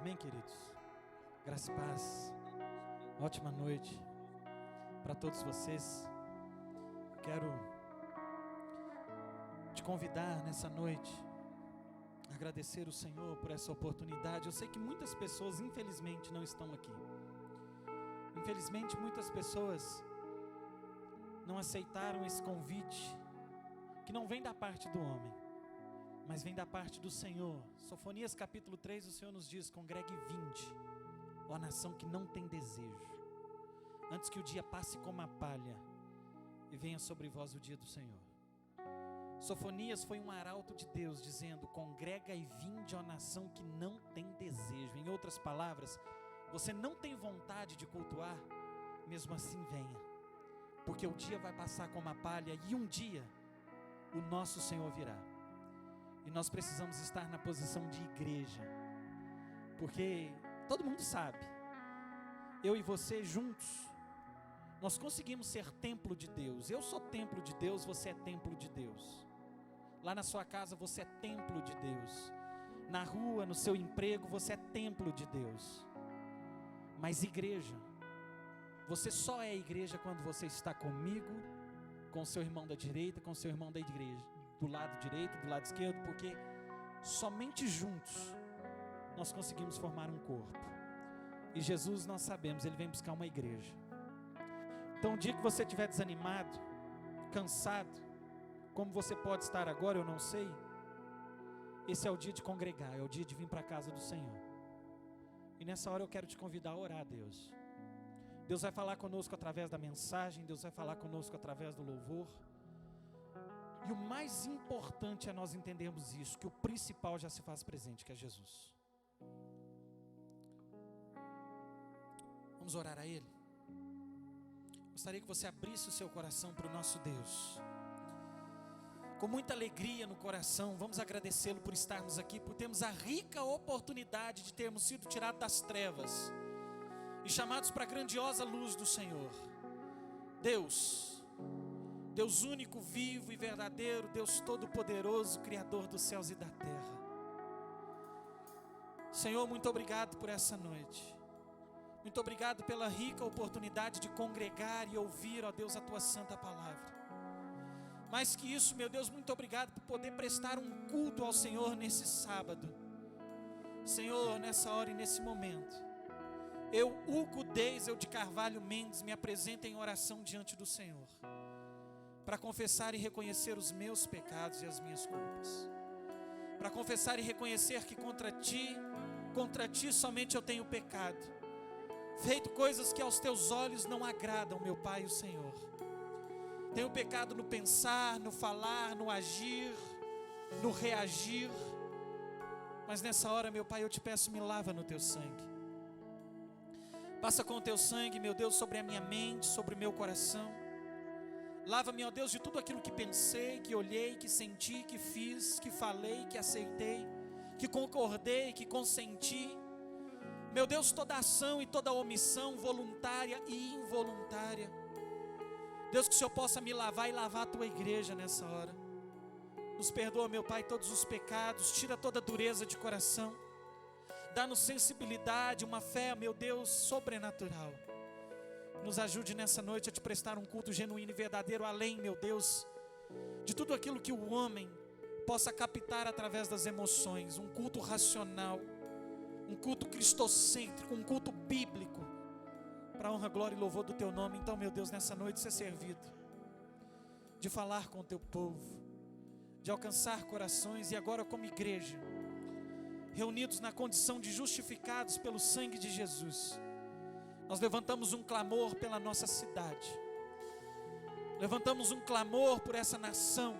Amém, queridos? Graça e paz. Ótima noite para todos vocês. Quero te convidar nessa noite a agradecer o Senhor por essa oportunidade. Eu sei que muitas pessoas, infelizmente, não estão aqui. Infelizmente, muitas pessoas não aceitaram esse convite, que não vem da parte do homem, mas vem da parte do Senhor. Sofonias capítulo 3, o Senhor nos diz: congregue e vinde, ó nação que não tem desejo, antes que o dia passe como a palha e venha sobre vós o dia do Senhor. Sofonias foi um arauto de Deus dizendo: congrega e vinde, ó nação que não tem desejo. Em outras palavras, você não tem vontade de cultuar, mesmo assim venha, porque o dia vai passar como a palha e um dia o nosso Senhor virá. E nós precisamos estar na posição de igreja, porque todo mundo sabe, eu e você juntos, nós conseguimos ser templo de Deus. Eu sou templo de Deus, você é templo de Deus. Lá na sua casa você é templo de Deus. Na rua, no seu emprego, você é templo de Deus. Mas igreja, você só é igreja quando você está comigo, com seu irmão da direita, com seu irmão da igreja, do lado direito, do lado esquerdo, porque somente juntos nós conseguimos formar um corpo. E Jesus, nós sabemos, Ele vem buscar uma igreja. Então o dia que você estiver desanimado, cansado, como você pode estar agora, eu não sei, esse é o dia de congregar, é o dia de vir para a casa do Senhor. E nessa hora eu quero te convidar a orar a Deus. Deus vai falar conosco através da mensagem, Deus vai falar conosco através do louvor. E o mais importante é nós entendermos isso, que o principal já se faz presente, que é Jesus. Vamos orar a Ele? Gostaria que você abrisse o seu coração para o nosso Deus. Com muita alegria no coração, vamos agradecê-lo por estarmos aqui, por termos a rica oportunidade de termos sido tirados das trevas e chamados para a grandiosa luz do Senhor. Deus único, vivo e verdadeiro, Deus todo-poderoso, Criador dos céus e da terra. Senhor, muito obrigado por essa noite. Muito obrigado pela rica oportunidade de congregar e ouvir, ó Deus, a Tua santa palavra. Mais que isso, meu Deus, muito obrigado por poder prestar um culto ao Senhor nesse sábado. Senhor, nessa hora e nesse momento, eu, Hugo Deisel de Carvalho Mendes, me apresento em oração diante do Senhor, para confessar e reconhecer os meus pecados e as minhas culpas, para confessar e reconhecer que contra ti somente eu tenho pecado, feito coisas que aos teus olhos não agradam, meu Pai e o Senhor. Tenho pecado no pensar, no falar, no agir, no reagir, mas nessa hora, meu Pai, eu te peço, me lava no teu sangue. Passa com o teu sangue, meu Deus, sobre a minha mente, sobre o meu coração. Lava-me, ó Deus, de tudo aquilo que pensei, que olhei, que senti, que fiz, que falei, que aceitei, que concordei, que consenti. Meu Deus, toda ação e toda omissão, voluntária e involuntária. Deus, que o Senhor possa me lavar e lavar a Tua igreja nessa hora. Nos perdoa, meu Pai, todos os pecados, tira toda a dureza de coração. Dá-nos sensibilidade, uma fé, meu Deus, sobrenatural. Nos ajude nessa noite a te prestar um culto genuíno e verdadeiro, além, meu Deus, de tudo aquilo que o homem possa captar através das emoções. Um culto racional, um culto cristocêntrico, um culto bíblico, para a honra, glória e louvor do Teu nome. Então, meu Deus, nessa noite ser servido de falar com o Teu povo, de alcançar corações. E agora, como igreja, reunidos na condição de justificados pelo sangue de Jesus, nós levantamos um clamor pela nossa cidade, levantamos um clamor por essa nação,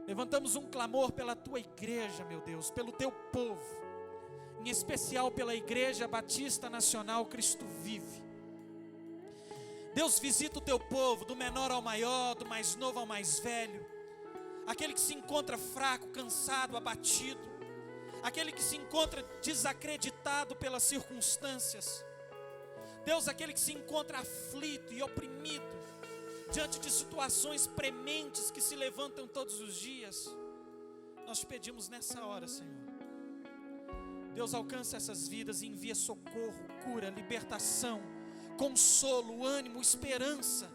levantamos um clamor pela Tua igreja, meu Deus, pelo Teu povo, em especial pela Igreja Batista Nacional Cristo Vive. Deus, visita o Teu povo, do menor ao maior, do mais novo ao mais velho, aquele que se encontra fraco, cansado, abatido, aquele que se encontra desacreditado pelas circunstâncias. Deus, aquele que se encontra aflito e oprimido diante de situações prementes que se levantam todos os dias. Nós te pedimos nessa hora, Senhor, Deus, alcança essas vidas e envia socorro, cura, libertação, consolo, ânimo, esperança.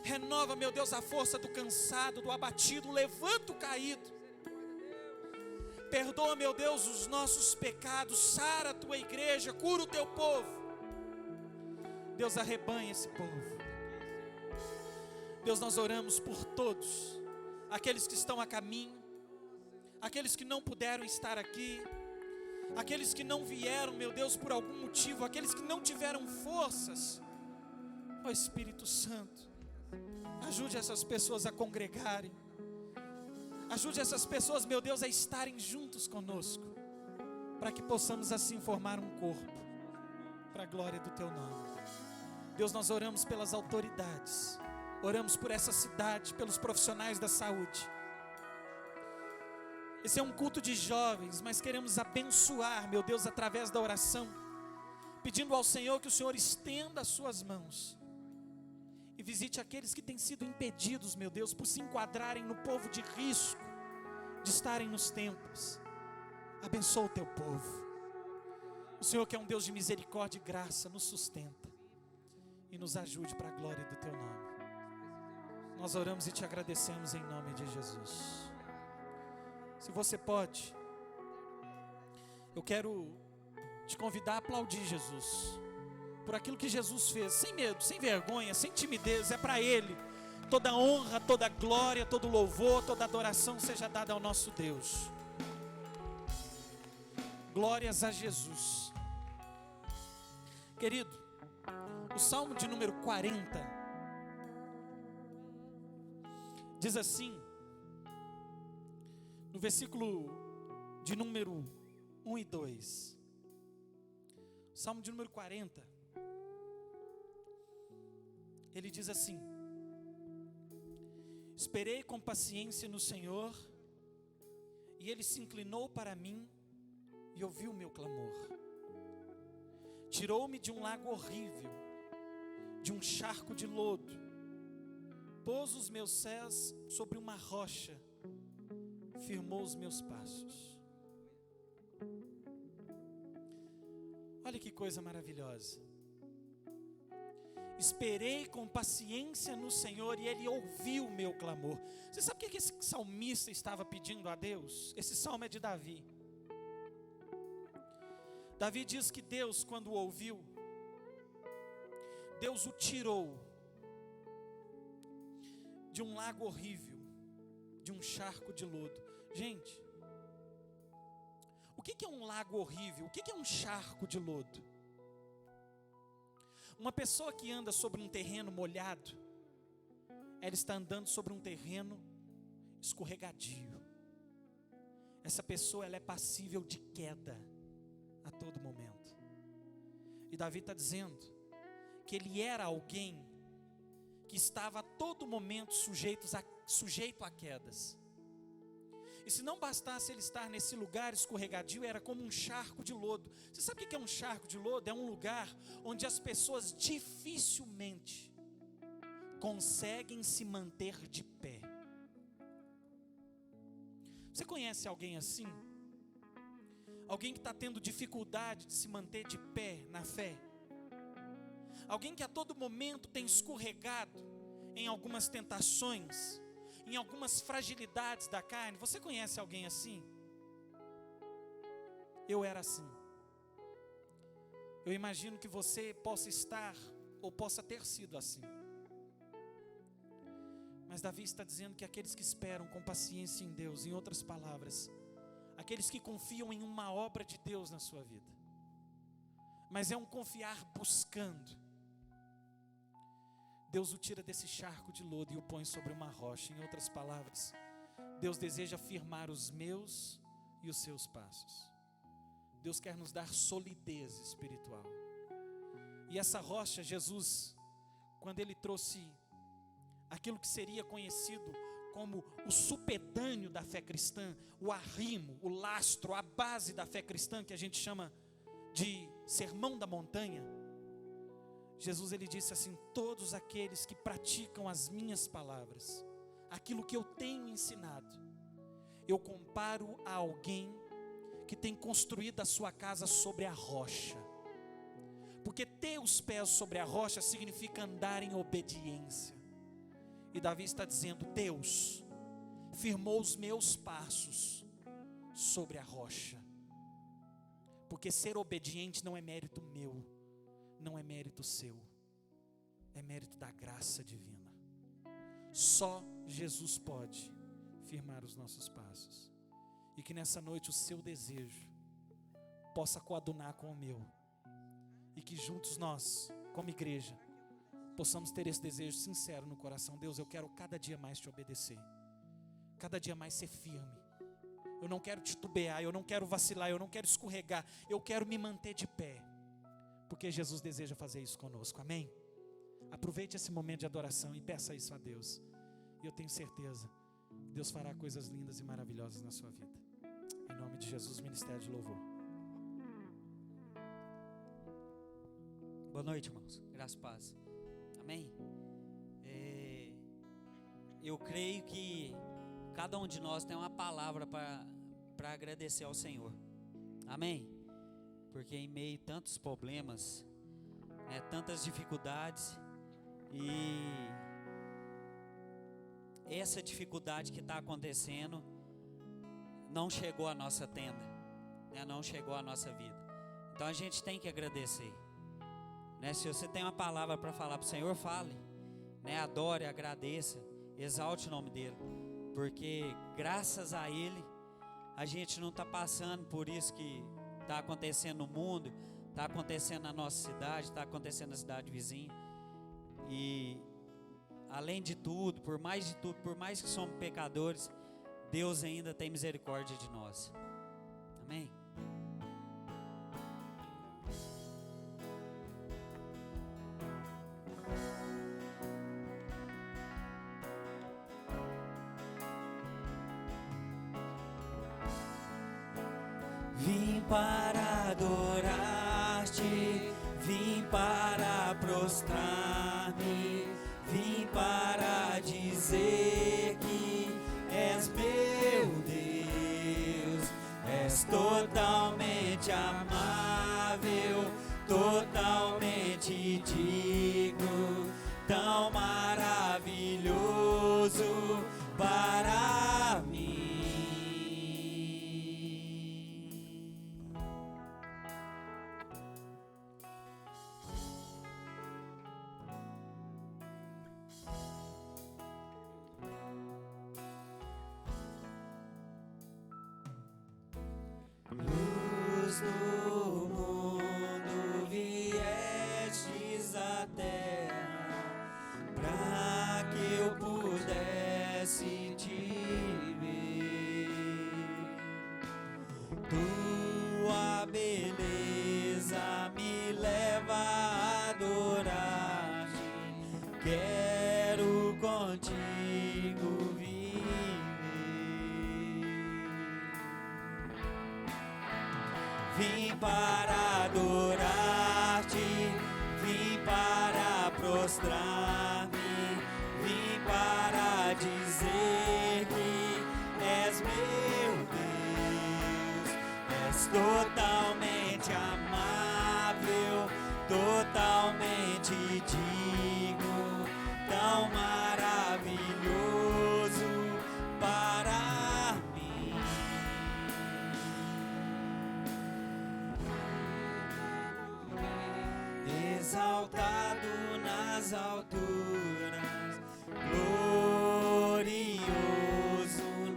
Renova, meu Deus, a força do cansado, do abatido, levanta o caído. Perdoa, meu Deus, os nossos pecados, sara a tua igreja, cura o teu povo. Deus, arrebanha esse povo. Deus, nós oramos por todos, aqueles que estão a caminho, aqueles que não puderam estar aqui, aqueles que não vieram, meu Deus, por algum motivo, aqueles que não tiveram forças. Ó Espírito Santo, ajude essas pessoas a congregarem, ajude essas pessoas, meu Deus, a estarem juntos conosco, para que possamos assim formar um corpo, para a glória do Teu nome. Deus, nós oramos pelas autoridades, oramos por essa cidade, pelos profissionais da saúde. Esse é um culto de jovens, mas queremos abençoar, meu Deus, através da oração, pedindo ao Senhor que o Senhor estenda as suas mãos e visite aqueles que têm sido impedidos, meu Deus, por se enquadrarem no povo de risco, de estarem nos templos. Abençoa o teu povo. O Senhor, que é um Deus de misericórdia e graça, nos sustenta e nos ajude para a glória do teu nome. Nós oramos e te agradecemos em nome de Jesus. Se você pode, eu quero te convidar a aplaudir Jesus por aquilo que Jesus fez, sem medo, sem vergonha, sem timidez. É para Ele toda honra, toda glória, todo louvor, toda adoração seja dada ao nosso Deus. Glórias a Jesus. Querido, o Salmo de número 40 diz assim, no versículo de número 1 e 2, Salmo de número 40, ele diz assim: esperei com paciência no Senhor, e Ele se inclinou para mim e ouviu o meu clamor. Tirou-me de um lago horrível, de um charco de lodo, pôs os meus pés sobre uma rocha, firmou os meus passos. Olha que coisa maravilhosa. Esperei com paciência no Senhor e Ele ouviu o meu clamor. Você sabe o que esse salmista estava pedindo a Deus? Esse salmo é de Davi. Davi diz que Deus, quando o ouviu, Deus o tirou de um lago horrível, de um charco de lodo. Gente, o que é um lago horrível? O que é um charco de lodo? Uma pessoa que anda sobre um terreno molhado, ela está andando sobre um terreno escorregadio. Essa pessoa, ela é passível de queda a todo momento. E Davi está dizendo que ele era alguém que estava a todo momento sujeito a quedas. E se não bastasse ele estar nesse lugar escorregadio, era como um charco de lodo. Você sabe o que é um charco de lodo? É um lugar onde as pessoas dificilmente conseguem se manter de pé. Você conhece alguém assim? Alguém que está tendo dificuldade de se manter de pé na fé? Alguém que a todo momento tem escorregado em algumas tentações, em algumas fragilidades da carne? Você conhece alguém assim? Eu era assim. Eu imagino que você possa estar ou possa ter sido assim. Mas Davi está dizendo que aqueles que esperam com paciência em Deus, em outras palavras, aqueles que confiam em uma obra de Deus na sua vida, mas é um confiar buscando, Deus o tira desse charco de lodo e o põe sobre uma rocha. Em outras palavras, Deus deseja firmar os meus e os seus passos. Deus quer nos dar solidez espiritual. E essa rocha, Jesus, quando Ele trouxe aquilo que seria conhecido como o supedâneo da fé cristã, o arrimo, o lastro, a base da fé cristã, que a gente chama de sermão da montanha, Jesus, ele disse assim: todos aqueles que praticam as minhas palavras, aquilo que eu tenho ensinado, eu comparo a alguém que tem construído a sua casa sobre a rocha. Porque ter os pés sobre a rocha significa andar em obediência. E Davi está dizendo: Deus firmou os meus passos sobre a rocha. Porque ser obediente não é mérito meu, não é mérito seu, é mérito da graça divina. Só Jesus pode firmar os nossos passos. E que nessa noite o seu desejo possa coadunar com o meu. E que juntos nós, como igreja, possamos ter esse desejo sincero no coração. Deus, eu quero cada dia mais te obedecer, cada dia mais ser firme. Eu não quero titubear, eu não quero vacilar, eu não quero escorregar, eu quero me manter de pé, porque Jesus deseja fazer isso conosco, amém? Aproveite esse momento de adoração e peça isso a Deus, e eu tenho certeza que Deus fará coisas lindas e maravilhosas na sua vida. Em nome de Jesus, Ministério de Louvor. Boa noite, irmãos, graça e paz, amém? Eu creio que cada um de nós tem uma palavra para agradecer ao Senhor, amém? Porque em meio a tantos problemas, né, tantas dificuldades, e essa dificuldade que está acontecendo não chegou à nossa tenda, né, não chegou à nossa vida. Então a gente tem que agradecer, né? Se você tem uma palavra para falar para o Senhor, fale, né? Adore, agradeça, exalte o nome dele, porque graças a Ele a gente não está passando por isso que está acontecendo no mundo, está acontecendo na nossa cidade, está acontecendo na cidade vizinha. E além de tudo, por mais que somos pecadores, Deus ainda tem misericórdia de nós, amém? Vim para adorar-te, vim para prostrar-me, vim para dizer que és meu Deus, és totalmente amável, totalmente digno, tão maravilhoso para mim. Luz do mundo, viestes à terra, para que eu pudesse te ver. Tua beleza me leva a adorar-te, quero contigo viver. Vim para adorar-te, vim para prostrar-me, vim para dizer que és meu Deus, és totalmente amável, totalmente digno, tão maravilhoso para mim. Exaltado nas alturas, glorioso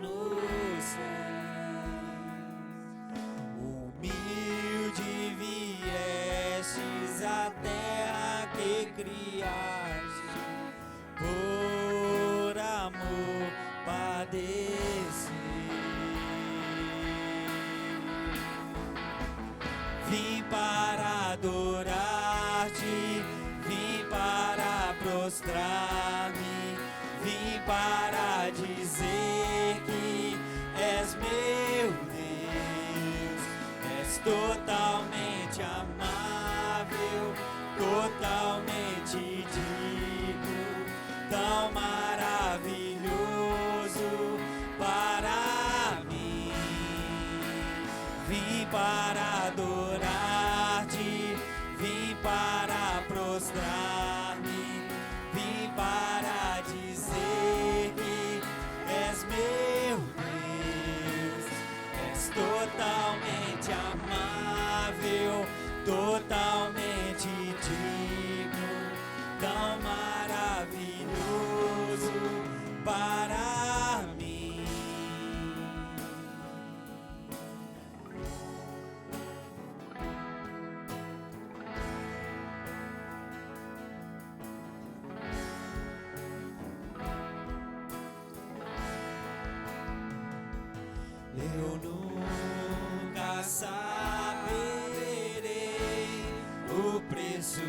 nos céus, humilde viestes à terra que criaste, por amor padecer. Vim para adorar-te, vim para prostrar-me, vim para dizer que és meu Deus, és totalmente amável, totalmente digno, tão maravilhoso para mim. Vim totalmente amável, totalmente digno, tão maravilhoso para mim. Eu nunca saberei o preço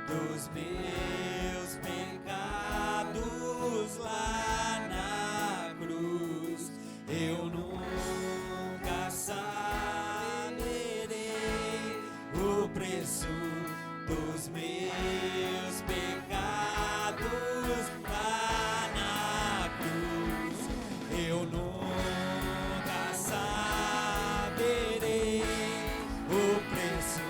dos meus pecados lá na cruz. Eu nunca saberei o preço dos meus pecados lá na cruz. Eu nunca saberei o preço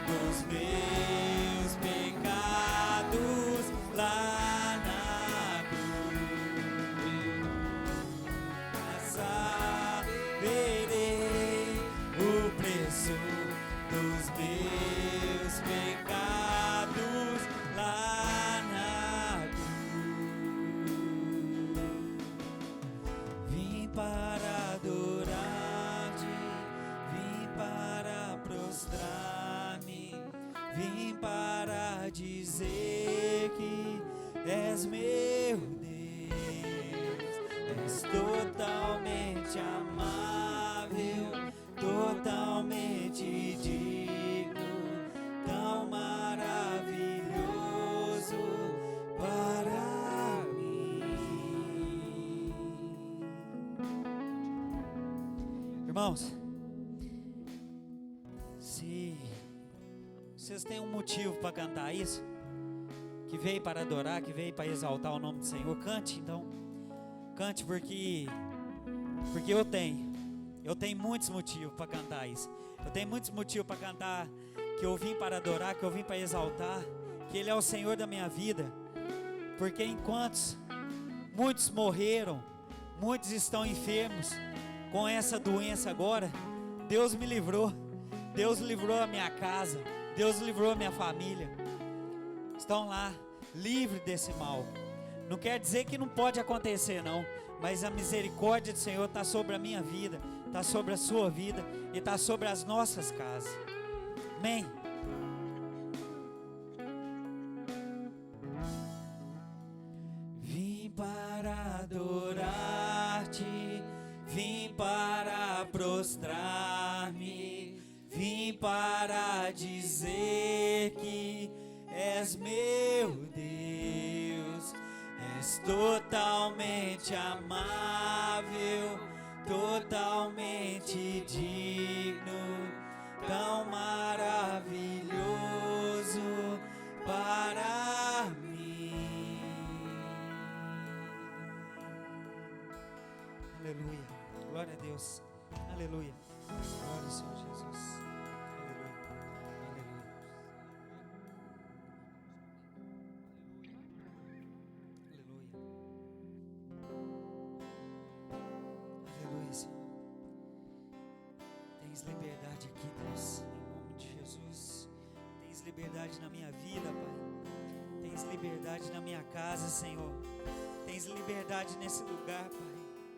dos meus pecados lá na cruz. Nunca saberei o preço dos meus pecados lá na cruz. Vim para adorar-te, vim para prostrar-me, vim para dizer que és meu Deus, és totalmente amável, totalmente digno, tão maravilhoso para mim. Irmãos, se vocês têm um motivo para cantar isso, que veio para adorar, que veio para exaltar o nome do Senhor, cante então. Cante porque eu tenho muitos motivos para cantar isso. Eu tenho muitos motivos para cantar que eu vim para adorar, que eu vim para exaltar, que Ele é o Senhor da minha vida. Porque enquanto muitos morreram, muitos estão enfermos com essa doença agora, Deus me livrou. Deus livrou a minha casa, Deus livrou a minha família. Estão lá, livres desse mal. Não quer dizer que não pode acontecer não, mas a misericórdia do Senhor está sobre a minha vida, está sobre a sua vida e está sobre as nossas casas. Amém? Vim para adorar-te, vim para prostrar-me, vim para dizer que és meu Deus, és totalmente amável, totalmente digno, tão maravilhoso para mim. Aleluia, glória a Deus, aleluia, glória ao Senhor Jesus. Liberdade aqui, Deus, em nome de Jesus. Tens liberdade na minha vida, Pai. Tens liberdade na minha casa, Senhor. Tens liberdade nesse lugar, Pai,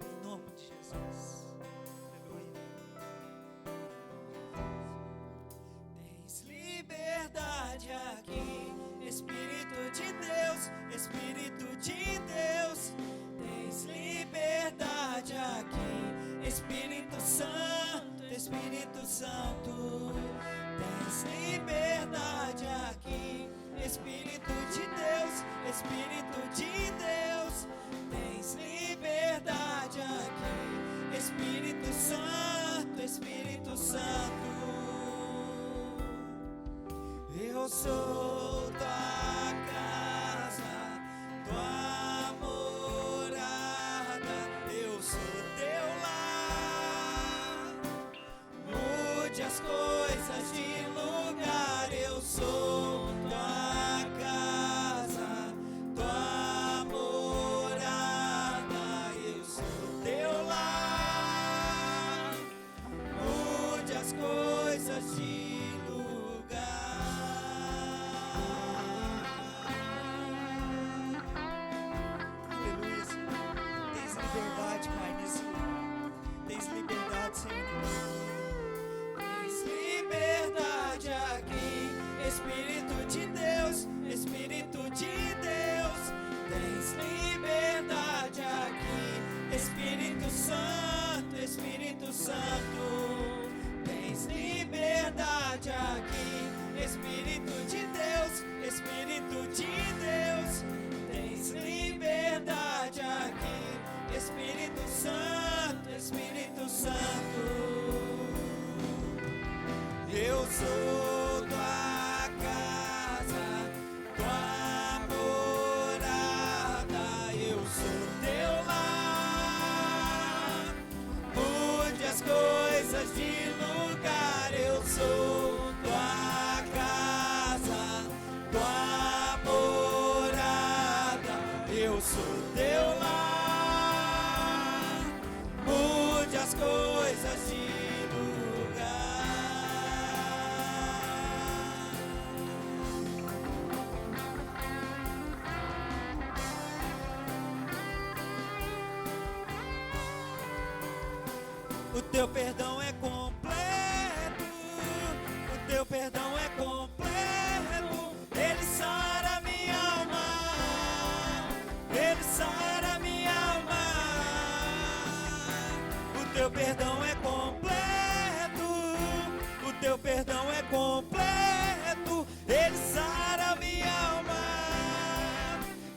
em nome de Jesus. Aleluia. Tens liberdade aqui, Espírito de Deus, Espírito de Deus. Tens liberdade aqui, Espírito Santo, Espírito Santo, tens liberdade aqui, Espírito de Deus, Espírito de Deus, tens liberdade aqui, Espírito Santo, Espírito Santo. Eu sou tua casa, tua morada, eu sou teu lar. Mude as coisas de lugar, eu sou tua casa, tua morada, eu sou teu lar. Espírito Santo, tens liberdade aqui. Espírito de Deus, Espírito de Deus, tens liberdade aqui. Espírito Santo, Espírito Santo, eu sou tua casa, tua morada, eu sou teu lar. Mude as coisas de lugar, eu sou tua casa, tua morada, eu sou teu lar. Mude as coisas de o teu perdão é completo, o teu perdão é completo, ele sara minha alma, ele sara minha alma. O teu perdão é completo, o teu perdão é completo, ele sara minha alma,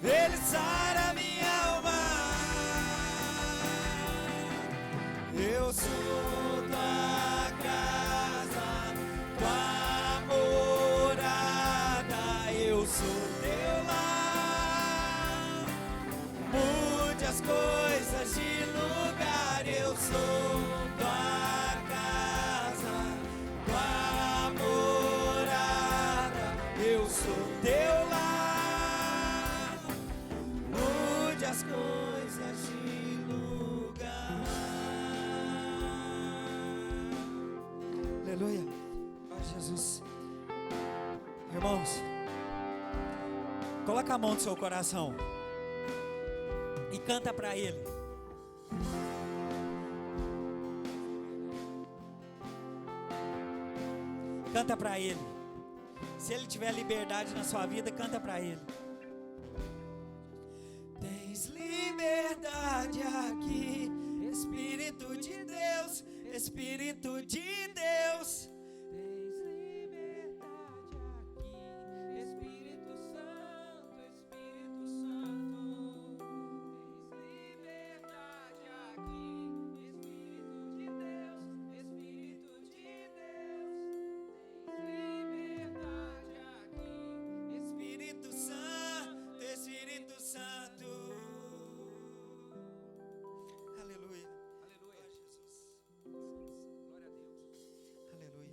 ele sara minha alma. Eu sou tua casa, tua morada, eu sou teu lar. Mude as coisas de lugar, eu sou tua casa, tua morada, eu sou teu lar. Mude as coisas de lugar. Aleluia, glória a Jesus. Irmãos, coloca a mão no seu coração e canta para Ele. Canta para Ele. Se Ele tiver liberdade na sua vida, canta para Ele. Tens liberdade aqui, Espírito de Deus, Espírito de Deus. Tens liberdade aqui, Espírito Santo, Espírito Santo. Tens liberdade aqui, Espírito de Deus, Espírito de Deus. Tens liberdade aqui, Espírito Santo, Espírito Santo. Aleluia. Aleluia, Jesus. Glória a Deus. Aleluia.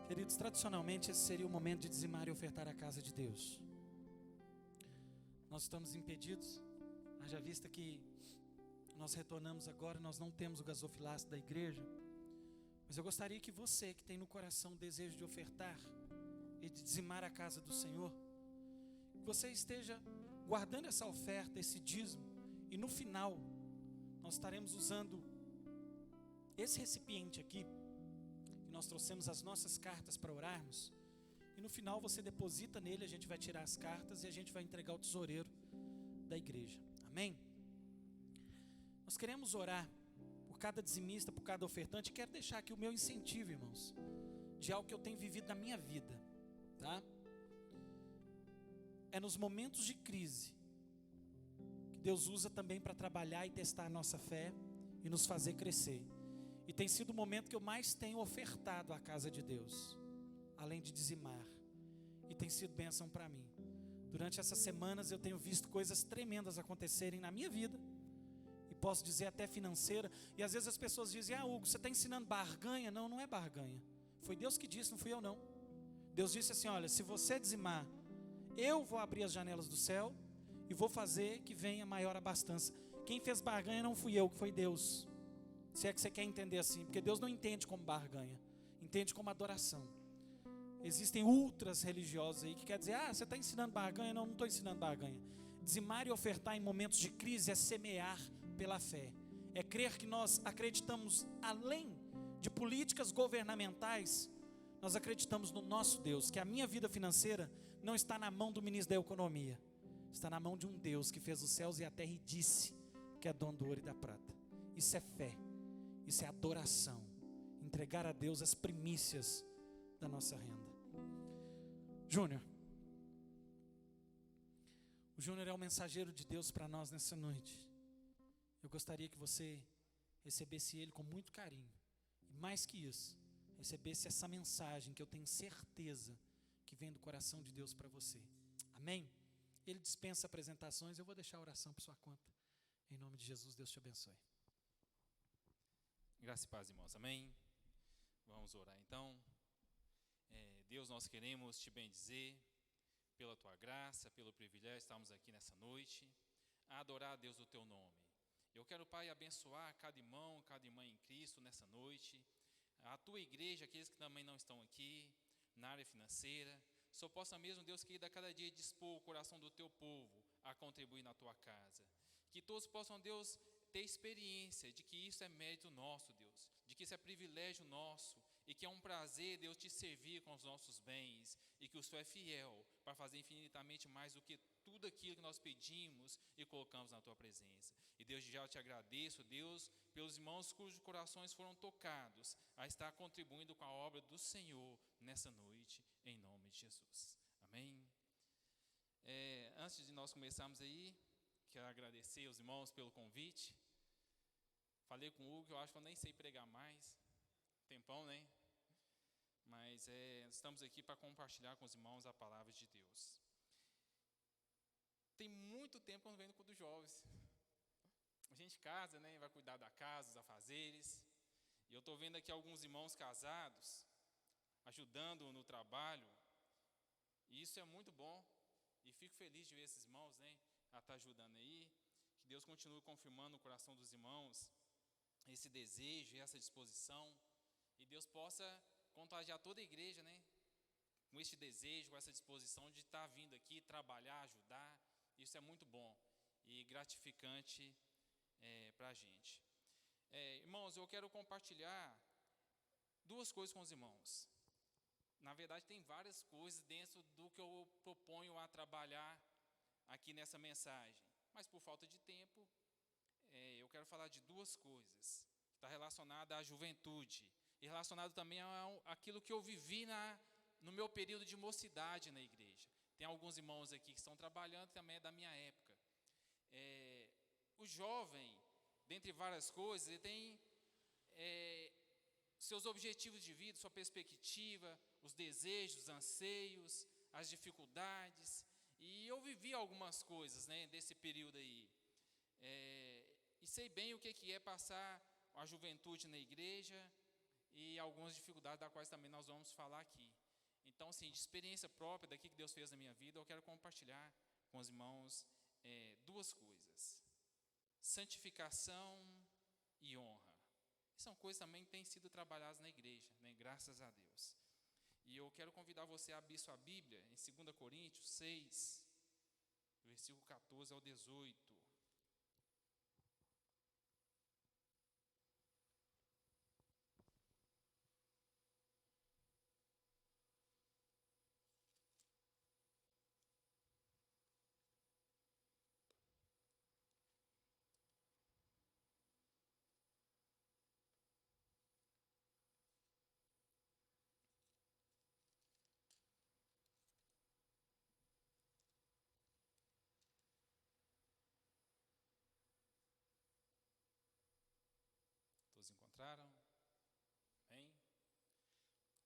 Queridos, tradicionalmente esse seria o momento de dizimar e ofertar a casa de Deus. Nós estamos impedidos, haja vista que nós retornamos agora, nós não temos o gasofilácio da igreja. Mas eu gostaria que você que tem no coração o desejo de ofertar e de dizimar a casa do Senhor, que você esteja guardando essa oferta, esse dízimo, e no final nós estaremos usando esse recipiente aqui, que nós trouxemos as nossas cartas para orarmos, e no final você deposita nele, a gente vai tirar as cartas e a gente vai entregar ao tesoureiro da igreja, amém? Nós queremos orar por cada dizimista, por cada ofertante. Quero deixar aqui o meu incentivo, irmãos, de algo que eu tenho vivido na minha vida, tá? É nos momentos de crise que Deus usa também para trabalhar e testar a nossa fé e nos fazer crescer. E tem sido o momento que eu mais tenho ofertado à casa de Deus, além de dizimar, e tem sido bênção para mim. Durante essas semanas eu tenho visto coisas tremendas acontecerem na minha vida, e posso dizer até financeira. E às vezes as pessoas dizem: ah, Hugo, você está ensinando barganha? Não, não é barganha. Foi Deus que disse, não fui eu não. Deus disse assim: olha, se você dizimar, eu vou abrir as janelas do céu e vou fazer que venha maior abastança. Quem fez barganha não fui eu, foi Deus. Se é que você quer entender assim, porque Deus não entende como barganha, entende como adoração. Existem ultras religiosos aí que quer dizer: ah, você está ensinando barganha? Não, não estou ensinando barganha. Dizimar e ofertar em momentos de crise é semear pela fé. É crer que nós acreditamos além de políticas governamentais, nós acreditamos no nosso Deus, que a minha vida financeira não está na mão do ministro da Economia, está na mão de um Deus que fez os céus e a terra e disse que é dono do ouro e da prata. Isso é fé, isso é adoração, entregar a Deus as primícias da nossa renda. Júnior, o Júnior é o mensageiro de Deus para nós nessa noite. Eu gostaria que você recebesse ele com muito carinho, e mais que isso, recebesse essa mensagem que eu tenho certeza que vem do coração de Deus para você. Amém? Ele dispensa apresentações, eu vou deixar a oração por sua conta. Em nome de Jesus, Deus te abençoe. Graça e paz, irmãos, amém? Vamos orar então. Deus, nós queremos te bendizer pela tua graça, pelo privilégio de estarmos aqui nessa noite, a adorar a Deus do teu nome. Eu quero, Pai, abençoar cada irmão, cada irmã em Cristo nessa noite, a tua igreja, aqueles que também não estão aqui, na área financeira. Só possa mesmo, Deus querido, a cada dia dispor o coração do teu povo a contribuir na tua casa. Que todos possam, Deus, ter experiência de que isso é mérito nosso, Deus, de que isso é privilégio nosso, e que é um prazer, Deus, te servir com os nossos bens, e que o Senhor é fiel para fazer infinitamente mais do que tudo aquilo que nós pedimos e colocamos na tua presença. E Deus, já te agradeço, Deus, pelos irmãos cujos corações foram tocados a estar contribuindo com a obra do Senhor nessa noite, em nome de Jesus. Amém? Antes de nós começarmos aí, quero agradecer aos irmãos pelo convite. Falei com o Hugo, eu acho que eu nem sei pregar mais, tempão, né? Mas estamos aqui para compartilhar com os irmãos a palavra de Deus. Tem muito tempo que eu não venho no culto dos jovens. A gente casa, né? Vai cuidar da casa, dos afazeres. E eu estou vendo aqui alguns irmãos casados, ajudando no trabalho. E isso é muito bom. E fico feliz de ver esses irmãos, né? A estar ajudando aí. Que Deus continue confirmando no coração dos irmãos esse desejo e essa disposição. E Deus possa contagiar toda a igreja, né? Com este desejo, com essa disposição de estar vindo aqui, trabalhar, ajudar. Isso é muito bom e gratificante para a gente. Irmãos, eu quero compartilhar duas coisas com os irmãos. Na verdade, tem várias coisas dentro do que eu proponho a trabalhar aqui nessa mensagem. Mas por falta de tempo, eu quero falar de duas coisas. Está relacionada à juventude e relacionado também àquilo que eu vivi no meu período de mocidade na igreja. Tem alguns irmãos aqui que estão trabalhando, também é da minha época. O jovem, dentre várias coisas, ele tem seus objetivos de vida, sua perspectiva, os desejos, os anseios, as dificuldades. E eu vivi algumas coisas, né, desse período aí. E sei bem o que é passar a juventude na igreja e algumas dificuldades das quais também nós vamos falar aqui. Então, assim, de experiência própria, daqui que Deus fez na minha vida, eu quero compartilhar com os irmãos duas coisas: santificação e honra. São coisas também que têm sido trabalhadas na igreja, né? Graças a Deus. E eu quero convidar você a abrir sua Bíblia em 2 Coríntios 6, versículo 14 ao 18. Todos encontraram? Bem?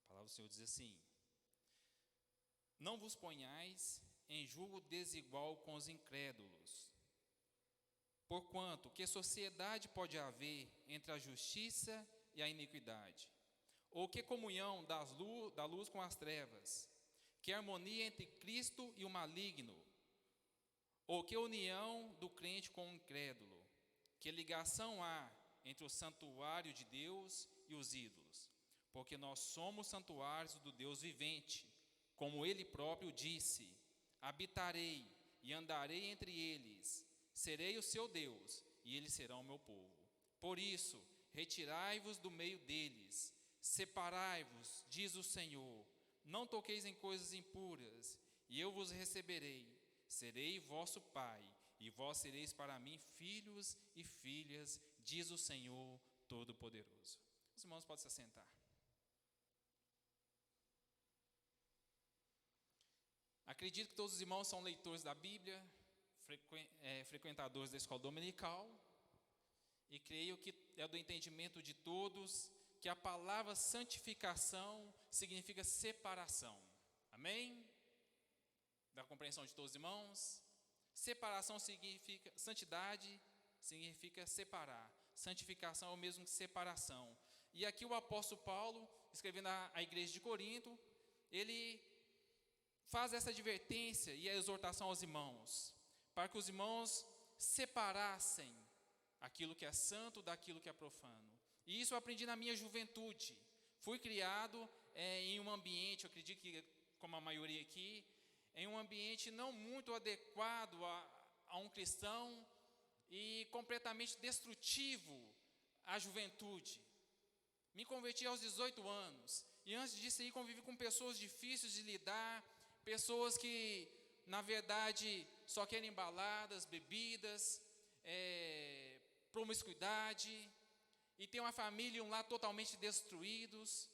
A palavra do Senhor diz assim: não vos ponhais em julgo desigual com os incrédulos, porquanto que sociedade pode haver entre a justiça e a iniquidade? Ou que comunhão da luz com as trevas? Que harmonia entre Cristo e o maligno? Ou que união do crente com o incrédulo? Que ligação há entre o santuário de Deus e os ídolos? Porque nós somos santuários do Deus vivente, como Ele próprio disse: habitarei e andarei entre eles, serei o seu Deus, e eles serão o meu povo. Por isso, retirai-vos do meio deles, separai-vos, diz o Senhor, não toqueis em coisas impuras, e eu vos receberei, serei vosso pai, e vós sereis para mim filhos e filhas, diz o Senhor Todo-Poderoso. Os irmãos podem se assentar. Acredito que todos os irmãos são leitores da Bíblia, frequentadores da escola dominical, e creio que é do entendimento de todos que a palavra santificação significa separação. Amém? Da compreensão de todos os irmãos? Separação significa, santidade significa separar. Santificação é o mesmo que separação. E aqui o apóstolo Paulo, escrevendo à igreja de Corinto, ele faz essa advertência e a exortação aos irmãos, para que os irmãos separassem aquilo que é santo daquilo que é profano. E isso eu aprendi na minha juventude. Fui criado em um ambiente, eu acredito que, como a maioria aqui, em um ambiente não muito adequado a um cristão e completamente destrutivo à juventude. Me converti aos 18 anos e antes disso aí convivi com pessoas difíceis de lidar, pessoas que, na verdade, só querem baladas, bebidas, promiscuidade, e tem uma família e um lar totalmente destruídos,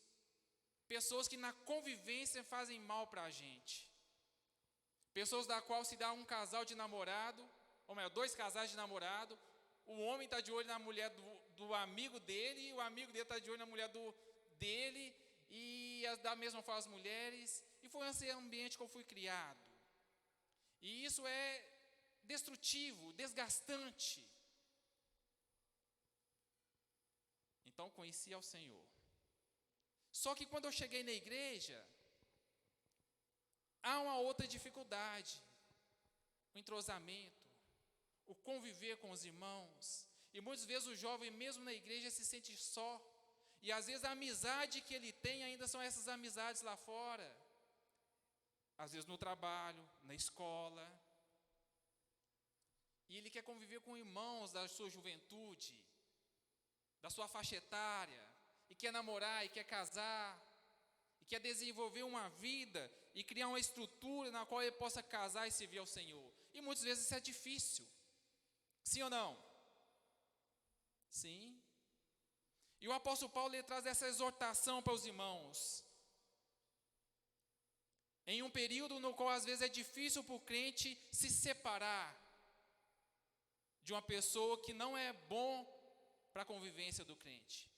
pessoas que na convivência fazem mal para a gente, pessoas da qual se dá um casal de namorado, ou melhor, 2 casais de namorado, o homem está de olho na mulher do amigo dele, e o amigo dele está de olho na mulher dele, e da mesma forma as mulheres, e foi esse ambiente que eu fui criado, e isso é destrutivo, desgastante. Então conheci ao Senhor. Só que quando eu cheguei na igreja, há uma outra dificuldade, o entrosamento, o conviver com os irmãos. E muitas vezes o jovem, mesmo na igreja, se sente só. E às vezes a amizade que ele tem ainda são essas amizades lá fora. Às vezes no trabalho, na escola. E ele quer conviver com irmãos da sua juventude, da sua faixa etária, e quer namorar, e quer casar, e quer desenvolver uma vida, e criar uma estrutura na qual ele possa casar e servir ao Senhor. E muitas vezes isso é difícil. Sim ou não? Sim. E o apóstolo Paulo ele traz essa exortação para os irmãos. Em um período no qual às vezes é difícil para o crente se separar de uma pessoa que não é bom para a convivência do crente.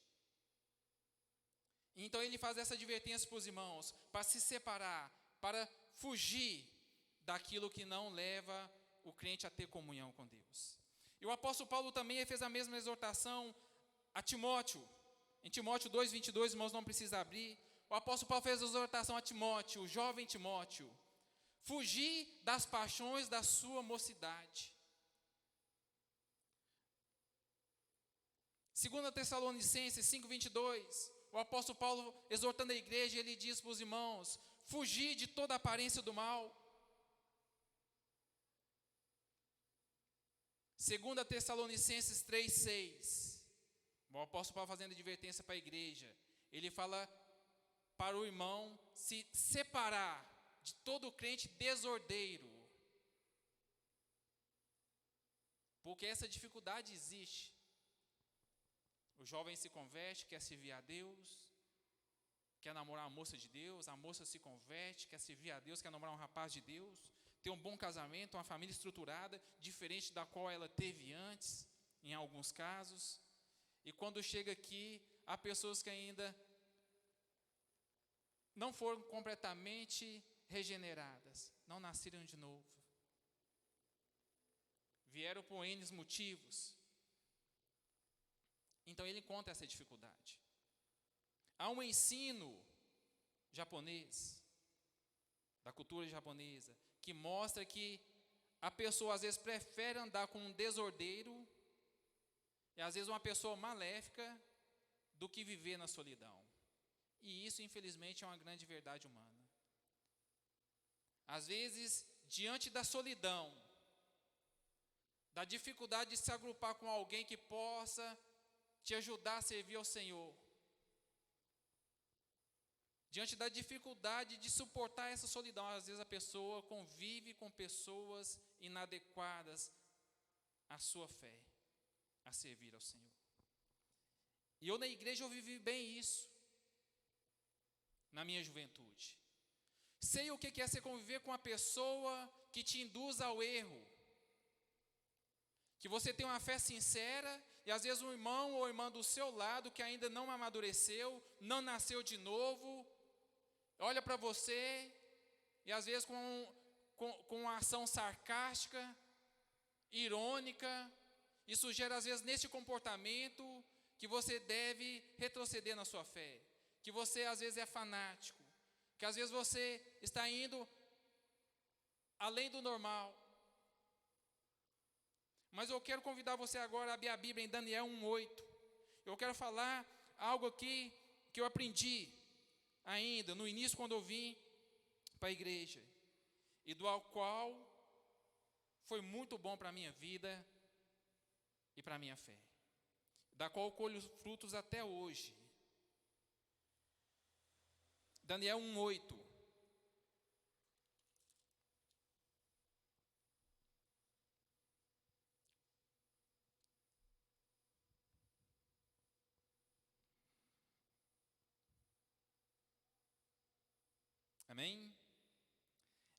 Então ele faz essa advertência para os irmãos, para se separar, para fugir daquilo que não leva o crente a ter comunhão com Deus. E o apóstolo Paulo também fez a mesma exortação a Timóteo. Em Timóteo 2:22, irmãos, não precisa abrir. O apóstolo Paulo fez a exortação a Timóteo, o jovem Timóteo. Fugir das paixões da sua mocidade. 2 Tessalonicenses 5:22, o apóstolo Paulo exortando a igreja, ele diz para os irmãos, fugir de toda aparência do mal. 2 Tessalonicenses 3:6, o apóstolo Paulo fazendo advertência para a igreja, ele fala para o irmão se separar de todo crente desordeiro, porque essa dificuldade existe. O jovem se converte, quer servir a Deus, quer namorar a moça de Deus, a moça se converte, quer servir a Deus, quer namorar um rapaz de Deus, ter um bom casamento, uma família estruturada, diferente da qual ela teve antes, em alguns casos. E quando chega aqui, há pessoas que ainda não foram completamente regeneradas, não nasceram de novo. Vieram por N motivos. Então ele encontra essa dificuldade. Há um ensino japonês, da cultura japonesa, que mostra que a pessoa às vezes prefere andar com um desordeiro, e às vezes uma pessoa maléfica, do que viver na solidão. E isso, infelizmente, é uma grande verdade humana. Às vezes, diante da solidão, da dificuldade de se agrupar com alguém que possa te ajudar a servir ao Senhor. Diante da dificuldade de suportar essa solidão, às vezes a pessoa convive com pessoas inadequadas à sua fé, a servir ao Senhor. E eu na igreja eu vivi bem isso, na minha juventude. Sei o que é você conviver com uma pessoa que te induz ao erro, que você tem uma fé sincera, e às vezes um irmão ou irmã do seu lado que ainda não amadureceu, não nasceu de novo, olha para você, e às vezes com uma ação sarcástica, irônica, isso gera às vezes nesse comportamento que você deve retroceder na sua fé, que você às vezes é fanático, que às vezes você está indo além do normal. Mas eu quero convidar você agora a abrir a Bíblia em Daniel 1:8. Eu quero falar algo aqui que eu aprendi ainda no início quando eu vim para a igreja, e do qual foi muito bom para a minha vida e para a minha fé, da qual eu colho frutos até hoje. Daniel 1:8. Amém?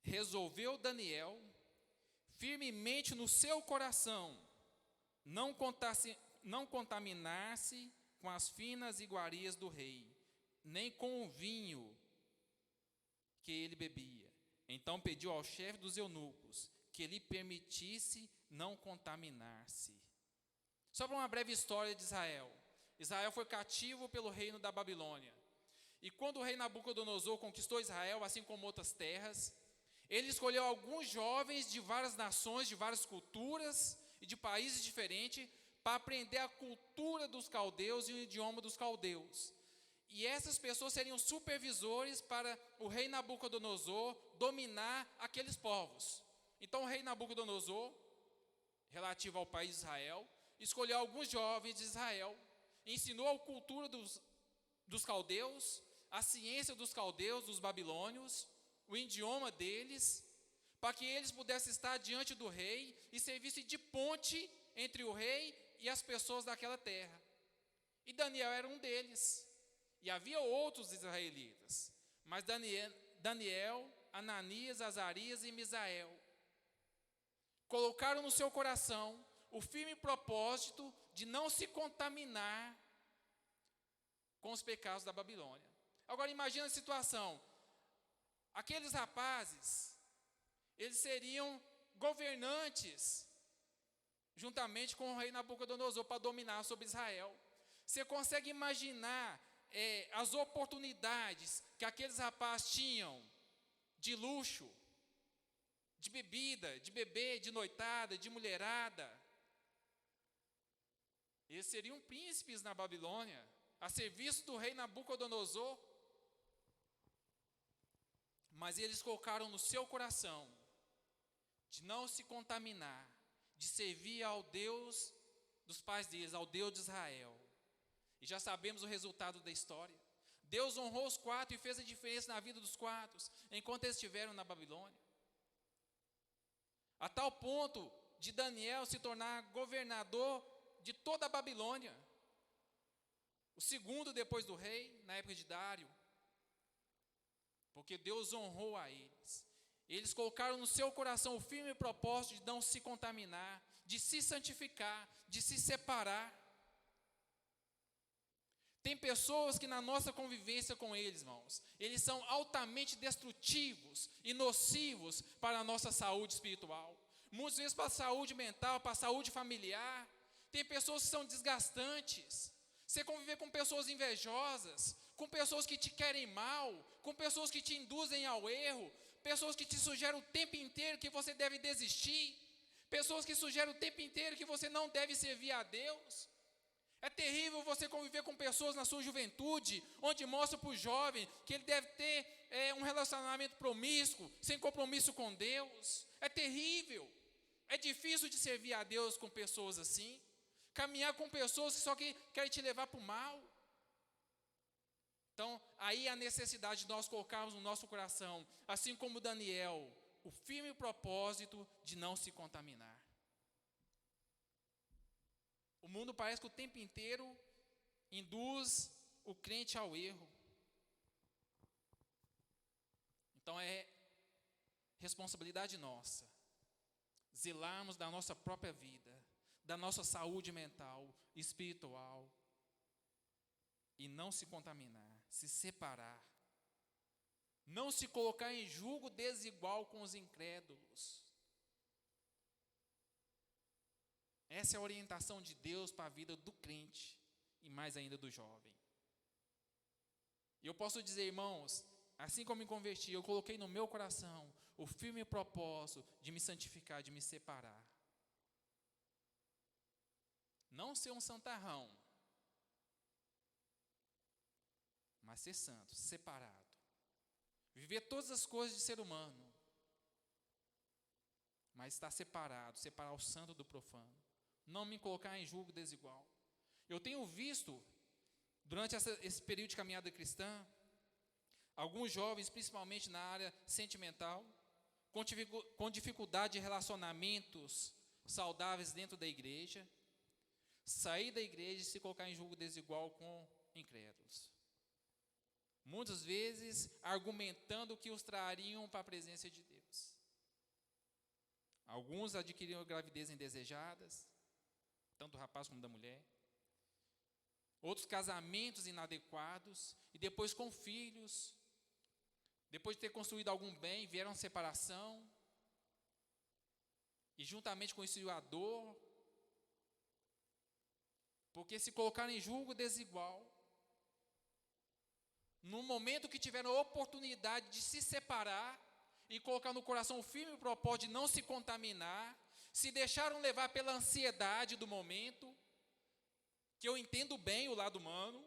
Resolveu Daniel firmemente no seu coração não contaminar-se com as finas iguarias do rei, nem com o vinho que ele bebia. Então pediu ao chefe dos eunucos que lhe permitisse não contaminar-se. Só para uma breve história de Israel. Israel foi cativo pelo reino da Babilônia. E quando o rei Nabucodonosor conquistou Israel, assim como outras terras, ele escolheu alguns jovens de várias nações, de várias culturas e de países diferentes, para aprender a cultura dos caldeus e o idioma dos caldeus. E essas pessoas seriam supervisores para o rei Nabucodonosor dominar aqueles povos. Então o rei Nabucodonosor, relativo ao país de Israel, escolheu alguns jovens de Israel, ensinou a cultura dos caldeus, a ciência dos caldeus, dos babilônios, o idioma deles, para que eles pudessem estar diante do rei e servissem de ponte entre o rei e as pessoas daquela terra. E Daniel era um deles. E havia outros israelitas, mas Daniel, Ananias, Azarias e Misael colocaram no seu coração o firme propósito de não se contaminar com os pecados da Babilônia. Agora imagina a situação. Aqueles rapazes, eles seriam governantes, juntamente com o rei Nabucodonosor, para dominar sobre Israel. Você consegue imaginar as oportunidades que aqueles rapazes tinham de luxo, de bebida, de bebê, de noitada, de mulherada? Eles seriam príncipes na Babilônia, a serviço do rei Nabucodonosor. Mas eles colocaram no seu coração de não se contaminar, de servir ao Deus dos pais deles, ao Deus de Israel. E já sabemos o resultado da história. Deus honrou os 4 e fez a diferença na vida dos 4, enquanto eles estiveram na Babilônia. A tal ponto de Daniel se tornar governador de toda a Babilônia, o segundo depois do rei, na época de Dário, porque Deus honrou a eles. Eles colocaram no seu coração o firme propósito de não se contaminar, de se santificar, de se separar. Tem pessoas que na nossa convivência com eles, irmãos, eles são altamente destrutivos e nocivos para a nossa saúde espiritual. Muitas vezes para a saúde mental, para a saúde familiar. Tem pessoas que são desgastantes. Você conviver com pessoas invejosas, com pessoas que te querem mal, com pessoas que te induzem ao erro, pessoas que te sugerem o tempo inteiro que você deve desistir, pessoas que sugerem o tempo inteiro que você não deve servir a Deus. É terrível você conviver com pessoas na sua juventude, onde mostra para o jovem que ele deve ter um relacionamento promíscuo, sem compromisso com Deus. É terrível. É difícil de servir a Deus com pessoas assim. Caminhar com pessoas que só querem te levar para o mal. Então, aí a necessidade de nós colocarmos no nosso coração, assim como Daniel, o firme propósito de não se contaminar. O mundo parece que o tempo inteiro induz o crente ao erro. Então é responsabilidade nossa zelarmos da nossa própria vida, da nossa saúde mental, espiritual, e não se contaminar, se separar, não se colocar em julgo desigual com os incrédulos. Essa é a orientação de Deus para a vida do crente e mais ainda do jovem. E eu posso dizer, irmãos, assim como me converti, eu coloquei no meu coração o firme propósito de me santificar, de me separar. Não ser um santarrão, mas ser santo, separado. Viver todas as coisas de ser humano, mas estar separado, separar o santo do profano. Não me colocar em julgo desigual. Eu tenho visto, durante esse período de caminhada cristã, alguns jovens, principalmente na área sentimental, com dificuldade de relacionamentos saudáveis dentro da igreja, sair da igreja e se colocar em julgo desigual com incrédulos. Muitas vezes argumentando que os trariam para a presença de Deus. Alguns adquiriram gravidez indesejadas, tanto do rapaz como da mulher. Outros casamentos inadequados, e depois com filhos, depois de ter construído algum bem, vieram separação, e juntamente com isso a dor, porque se colocaram em julgo desigual, no momento que tiveram a oportunidade de se separar, e colocar no coração o firme propósito de não se contaminar, se deixaram levar pela ansiedade do momento, que eu entendo bem o lado humano,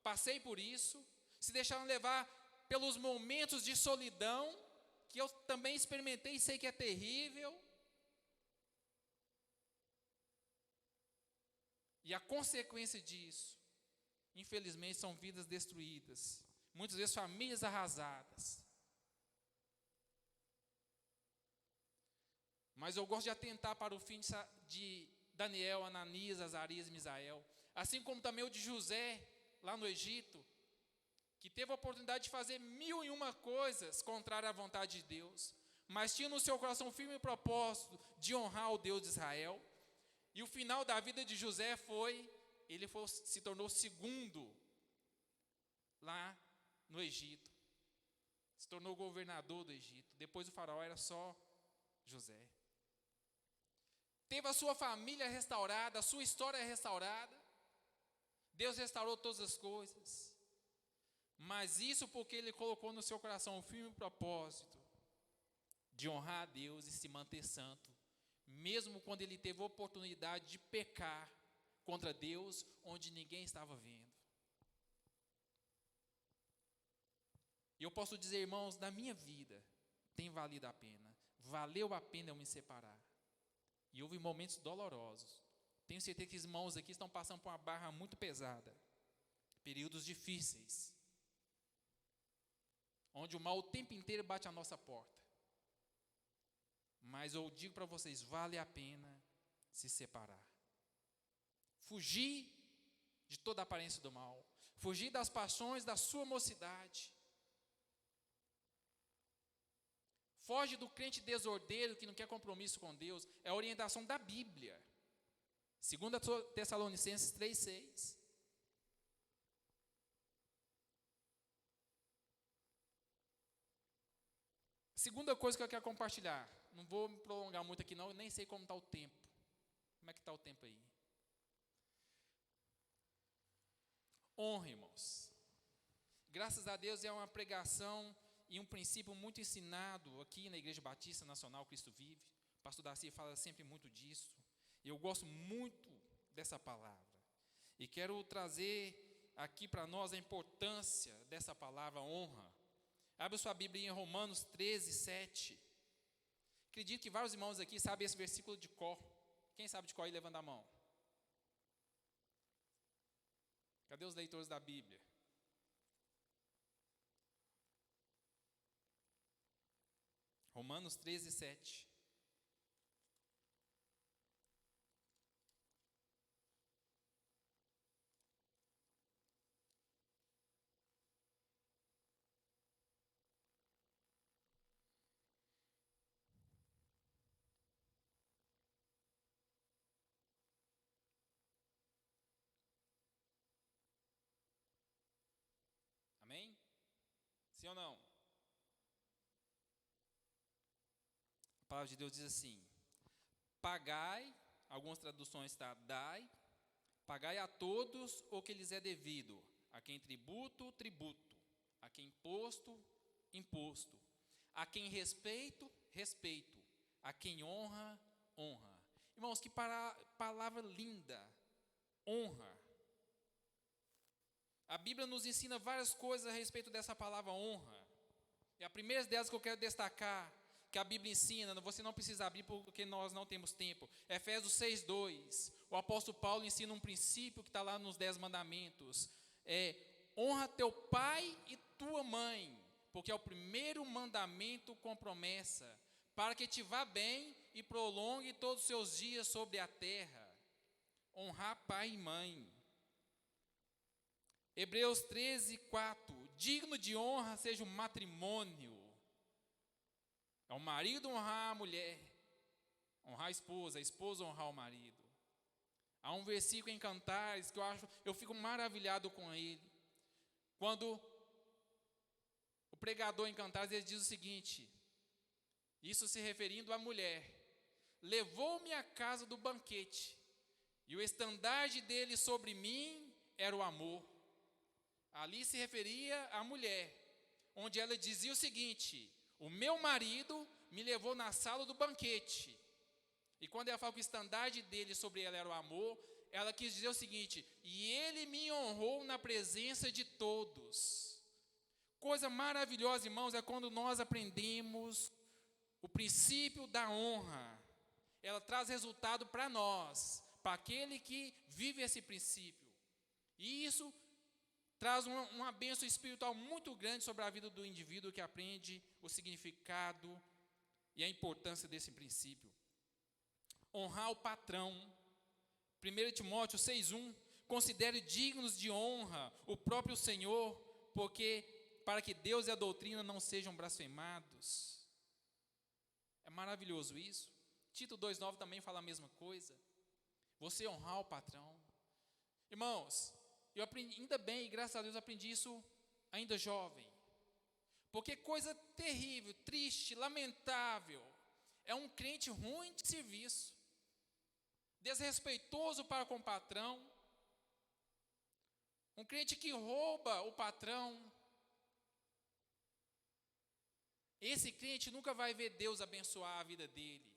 passei por isso, se deixaram levar pelos momentos de solidão, que eu também experimentei e sei que é terrível. E a consequência disso, infelizmente, são vidas destruídas, muitas vezes famílias arrasadas. Mas eu gosto de atentar para o fim de Daniel, Ananias, Azarias e Misael, assim como também o de José, lá no Egito, que teve a oportunidade de fazer 1001 coisas contrárias à vontade de Deus, mas tinha no seu coração firme propósito de honrar o Deus de Israel. E o final da vida de José se tornou segundo lá no Egito, se tornou governador do Egito. Depois o faraó era só José. Teve a sua família restaurada, a sua história restaurada. Deus restaurou todas as coisas. Mas isso porque ele colocou no seu coração o firme propósito de honrar a Deus e se manter santo, mesmo quando ele teve a oportunidade de pecar contra Deus, onde ninguém estava vendo. E eu posso dizer, irmãos, na minha vida, tem valido a pena. Valeu a pena eu me separar. E houve momentos dolorosos. Tenho certeza que os irmãos aqui estão passando por uma barra muito pesada. Períodos difíceis. Onde o mal o tempo inteiro bate à nossa porta. Mas eu digo para vocês, vale a pena se separar. Fugir de toda a aparência do mal. Fugir das paixões da sua mocidade. Foge do crente desordeiro que não quer compromisso com Deus. É a orientação da Bíblia. 2 Tessalonicenses 3,6. Segunda coisa que eu quero compartilhar. Não vou me prolongar muito aqui não, eu nem sei como está o tempo. Como é que está o tempo aí? Honra, irmãos. Graças a Deus é uma pregação e um princípio muito ensinado aqui na Igreja Batista Nacional Cristo Vive. O pastor Darcy fala sempre muito disso. E eu gosto muito dessa palavra. E quero trazer aqui para nós a importância dessa palavra honra. Abra sua Bíblia em Romanos 13, 7. Acredito que vários irmãos aqui sabem esse versículo de cor. Quem sabe de cor aí, levanta a mão. Cadê os leitores da Bíblia? Romanos 13, 7. Amém? Sim ou não? A palavra de Deus diz assim: pagai, algumas traduções está dai, pagai a todos o que lhes é devido, a quem tributo, tributo, a quem imposto, imposto, a quem respeito, respeito, a quem honra, honra. Irmãos, que palavra linda, honra. A Bíblia nos ensina várias coisas a respeito dessa palavra honra. E a primeira delas que eu quero destacar, que a Bíblia ensina, você não precisa abrir porque nós não temos tempo. Efésios 6:2. O apóstolo Paulo ensina um princípio que está lá nos 10 mandamentos. Honra teu pai e tua mãe, porque é o primeiro mandamento com promessa, para que te vá bem e prolongue todos os seus dias sobre a terra. Honrar pai e mãe. Hebreus 13:4. Digno de honra seja o matrimônio. É o marido honrar a mulher, honrar a esposa honrar o marido. Há um versículo em Cantares que eu fico maravilhado com ele. Quando o pregador em Cantares, ele diz o seguinte, isso se referindo à mulher: levou-me à casa do banquete, e o estandarte dele sobre mim era o amor. Ali se referia à mulher, onde ela dizia o seguinte: o meu marido me levou na sala do banquete. E quando ela fala que o estandarte dele sobre ela era o amor, ela quis dizer o seguinte: e ele me honrou na presença de todos. Coisa maravilhosa, irmãos, é quando nós aprendemos o princípio da honra. Ela traz resultado para nós, para aquele que vive esse princípio. E isso traz uma bênção espiritual muito grande sobre a vida do indivíduo que aprende o significado e a importância desse princípio. Honrar o patrão. 1 Timóteo 6:1. Considere dignos de honra o próprio Senhor, para que Deus e a doutrina não sejam blasfemados. É maravilhoso isso. Tito 2:9 também fala a mesma coisa. Você honrar o patrão. Irmãos, eu aprendi, ainda bem, e graças a Deus aprendi isso ainda jovem. Porque coisa terrível, triste, lamentável, é um crente ruim de serviço, desrespeitoso para com o patrão, um crente que rouba o patrão. Esse crente nunca vai ver Deus abençoar a vida dele,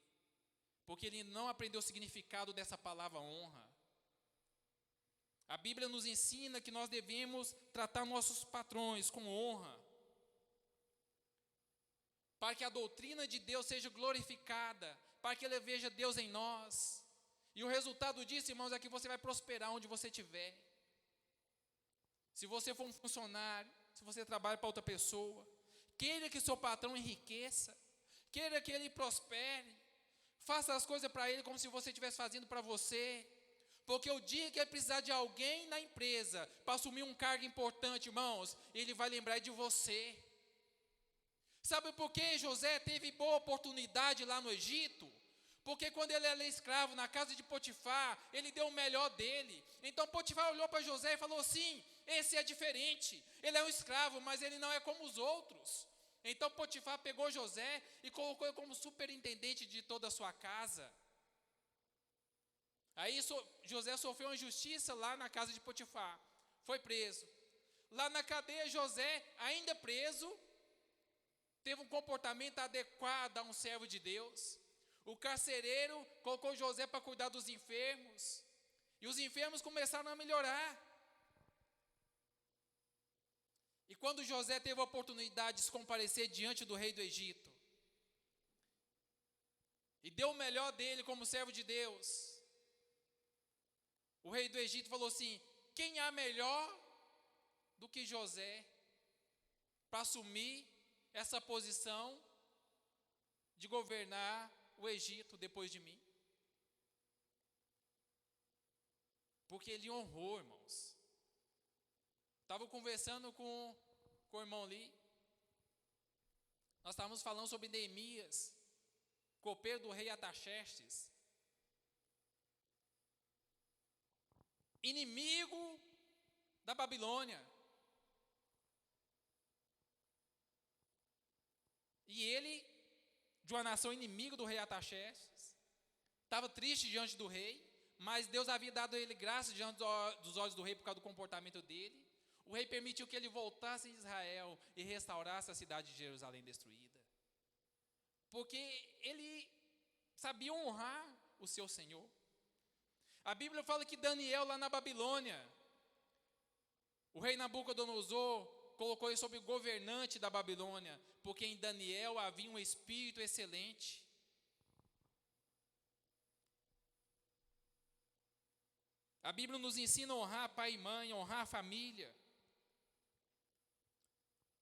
porque ele não aprendeu o significado dessa palavra honra. A Bíblia nos ensina que nós devemos tratar nossos patrões com honra, para que a doutrina de Deus seja glorificada, para que ele veja Deus em nós. E o resultado disso, irmãos, é que você vai prosperar onde você estiver. Se você for um funcionário, se você trabalha para outra pessoa, queira que seu patrão enriqueça, queira que ele prospere, faça as coisas para ele como se você estivesse fazendo para você. Porque o dia que ele precisar de alguém na empresa para assumir um cargo importante, irmãos, ele vai lembrar de você. Sabe por que José teve boa oportunidade lá no Egito? Porque quando ele era escravo na casa de Potifar, ele deu o melhor dele. Então Potifar olhou para José e falou assim: esse é diferente, ele é um escravo, mas ele não é como os outros. Então Potifar pegou José e colocou ele como superintendente de toda a sua casa. Aí José sofreu uma injustiça lá na casa de Potifar, foi preso. Lá na cadeia, José, ainda preso, teve um comportamento adequado a um servo de Deus. O carcereiro colocou José para cuidar dos enfermos, e os enfermos começaram a melhorar. E quando José teve a oportunidade de se comparecer diante do rei do Egito, e deu o melhor dele como servo de Deus. O rei do Egito falou assim: quem há melhor do que José para assumir essa posição de governar o Egito depois de mim? Porque ele honrou, irmãos. Estava conversando com o irmão Lee. Nós estávamos falando sobre Neemias, copeiro do rei Artaxerxes, inimigo da Babilônia. E ele, de uma nação inimigo do rei Artaxerxes, estava triste diante do rei, mas Deus havia dado a ele graça diante dos olhos do rei por causa do comportamento dele. O rei permitiu que ele voltasse em Israel e restaurasse a cidade de Jerusalém destruída, porque ele sabia honrar o seu Senhor. A Bíblia fala que Daniel, lá na Babilônia, o rei Nabucodonosor colocou ele sobre o governante da Babilônia, porque em Daniel havia um espírito excelente. A Bíblia nos ensina a honrar pai e mãe, honrar a família.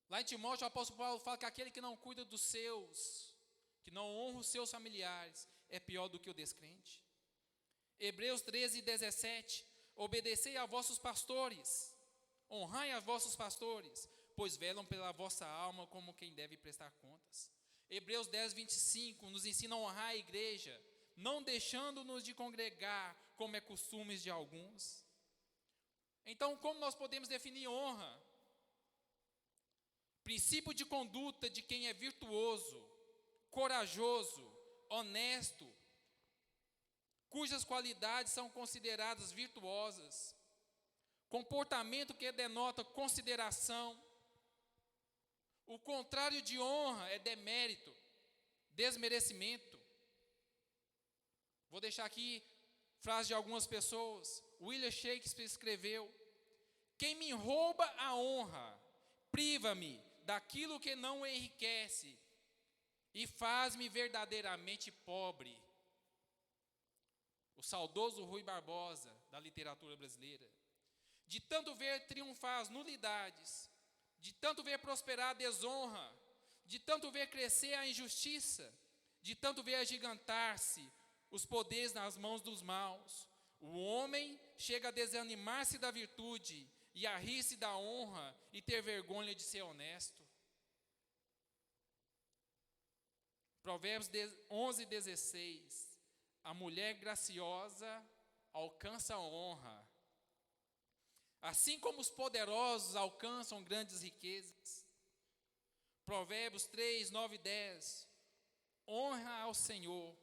Lá em Timóteo, o apóstolo Paulo fala que aquele que não cuida dos seus, que não honra os seus familiares, é pior do que o descrente. Hebreus 13:17, obedecei a vossos pastores, honrai a vossos pastores, pois velam pela vossa alma como quem deve prestar contas. Hebreus 10:25 nos ensina a honrar a igreja, não deixando-nos de congregar, como é costume de alguns. Então, como nós podemos definir honra? Princípio de conduta de quem é virtuoso, corajoso, honesto, cujas qualidades são consideradas virtuosas. Comportamento que denota consideração. O contrário de honra é demérito, desmerecimento. Vou deixar aqui frase de algumas pessoas. William Shakespeare escreveu: quem me rouba a honra, priva-me daquilo que não enriquece e faz-me verdadeiramente pobre. O saudoso Rui Barbosa, da literatura brasileira. De tanto ver triunfar as nulidades, de tanto ver prosperar a desonra, de tanto ver crescer a injustiça, de tanto ver agigantar-se os poderes nas mãos dos maus, o homem chega a desanimar-se da virtude e a rir-se da honra e ter vergonha de ser honesto. Provérbios 11:16, a mulher graciosa alcança a honra, assim como os poderosos alcançam grandes riquezas. Provérbios 3, 9 e 10, honra ao Senhor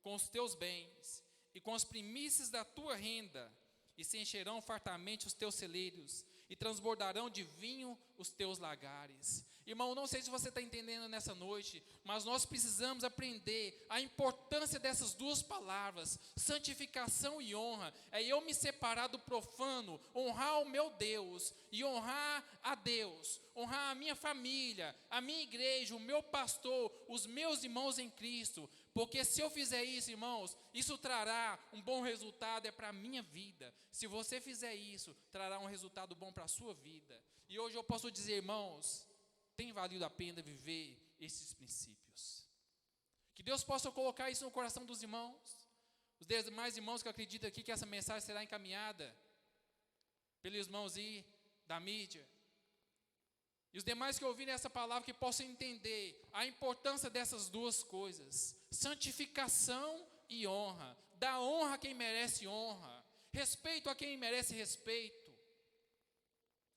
com os teus bens e com as primícias da tua renda, e se encherão fartamente os teus celeiros, e transbordarão de vinho os teus lagares. Irmão, não sei se você está entendendo nessa noite, mas nós precisamos aprender a importância dessas duas palavras, santificação e honra. É eu me separar do profano, honrar o meu Deus, e honrar a Deus, honrar a minha família, a minha igreja, o meu pastor, os meus irmãos em Cristo. Porque se eu fizer isso, irmãos, isso trará um bom resultado, é para a minha vida. Se você fizer isso, trará um resultado bom para a sua vida. E hoje eu posso dizer, irmãos, tem valido a pena viver esses princípios. Que Deus possa colocar isso no coração dos irmãos. Os demais irmãos que acreditam aqui que essa mensagem será encaminhada pelos irmãos aí da mídia. E os demais que ouvirem essa palavra, que possam entender a importância dessas duas coisas: santificação e honra. Dá honra a quem merece honra, respeito a quem merece respeito.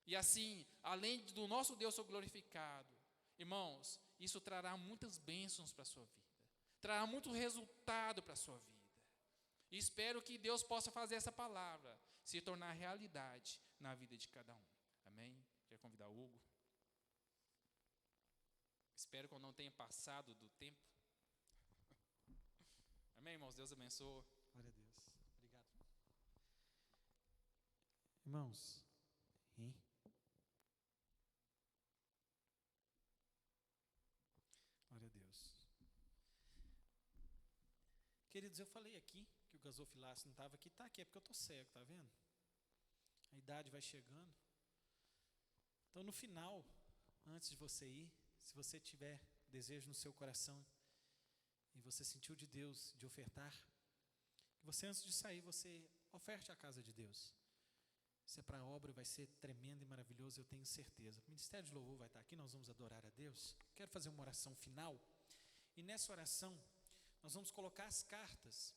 E assim, além do nosso Deus ser glorificado, irmãos, isso trará muitas bênçãos para a sua vida, trará muito resultado para a sua vida. E espero que Deus possa fazer essa palavra se tornar realidade na vida de cada um. Amém? Quero convidar o Hugo. Espero que eu não tenha passado do tempo. Amém, irmãos? Deus abençoe. Glória a Deus. Obrigado. Irmãos, hein? Glória a Deus. Queridos, eu falei aqui que o gasofilácio não estava aqui. Está aqui, é porque eu estou cego, está vendo? A idade vai chegando. Então, no final, antes de você ir, se você tiver desejo no seu coração e você sentiu de Deus de ofertar, que você, antes de sair, você oferte a casa de Deus. Se é para a obra, vai ser tremendo e maravilhoso, eu tenho certeza. O Ministério de Louvor vai estar aqui, nós vamos adorar a Deus. Quero fazer uma oração final, e nessa oração, nós vamos colocar as cartas.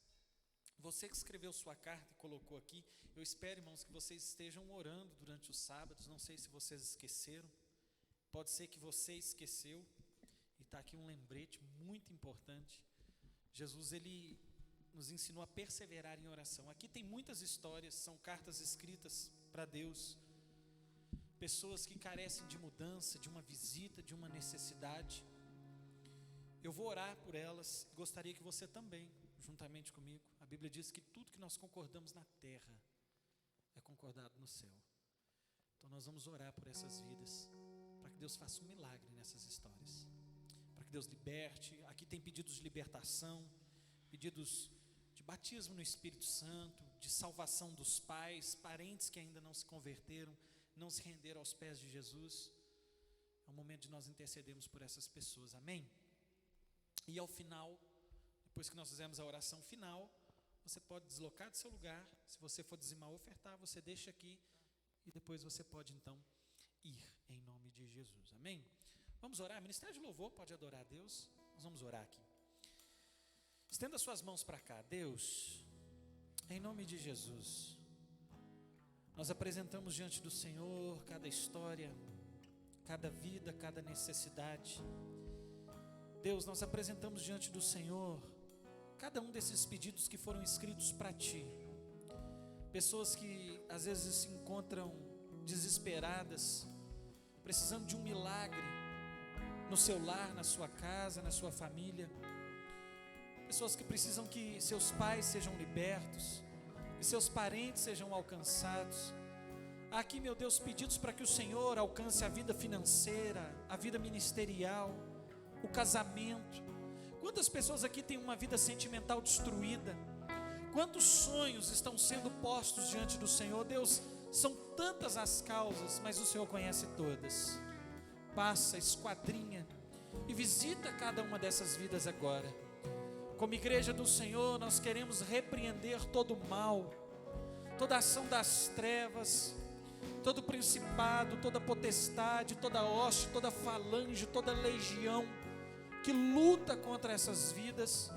Você que escreveu sua carta e colocou aqui, eu espero, irmãos, que vocês estejam orando durante os sábados. Não sei se vocês esqueceram, pode ser que você esqueceu, e está aqui um lembrete muito importante. Jesus, Ele nos ensinou a perseverar em oração. Aqui tem muitas histórias, são cartas escritas para Deus, pessoas que carecem de mudança, de uma visita, de uma necessidade. Eu vou orar por elas, gostaria que você também, juntamente comigo. A Bíblia diz que tudo que nós concordamos na terra é concordado no céu. Então nós vamos orar por essas vidas, para que Deus faça um milagre nessas histórias, para que Deus liberte. Aqui tem pedidos de libertação, pedidos de batismo no Espírito Santo, de salvação dos pais, parentes que ainda não se converteram, não se renderam aos pés de Jesus. É o momento de nós intercedermos por essas pessoas, amém? E ao final, depois que nós fizermos a oração final, você pode deslocar do seu lugar. Se você for dizimar ou ofertar, você deixa aqui, e depois você pode então ir, em nome de Jesus, amém? Vamos orar. Ministério de Louvor pode adorar a Deus. Nós vamos orar aqui. Estenda suas mãos para cá. Deus, em nome de Jesus, nós apresentamos diante do Senhor cada história, cada vida, cada necessidade. Deus, nós apresentamos diante do Senhor cada um desses pedidos que foram escritos para Ti. Pessoas que às vezes se encontram desesperadas, precisando de um milagre no seu lar, na sua casa, na sua família. Pessoas que precisam que seus pais sejam libertos, que seus parentes sejam alcançados. Há aqui, meu Deus, pedidos para que o Senhor alcance a vida financeira, a vida ministerial, o casamento. Quantas pessoas aqui têm uma vida sentimental destruída? Quantos sonhos estão sendo postos diante do Senhor? Deus, são tantas as causas, mas o Senhor conhece todas. Passa, esquadrinha e visita cada uma dessas vidas agora. Como igreja do Senhor, nós queremos repreender todo o mal, toda a ação das trevas, todo principado, toda potestade, toda hoste, toda falange, toda legião que luta contra essas vidas.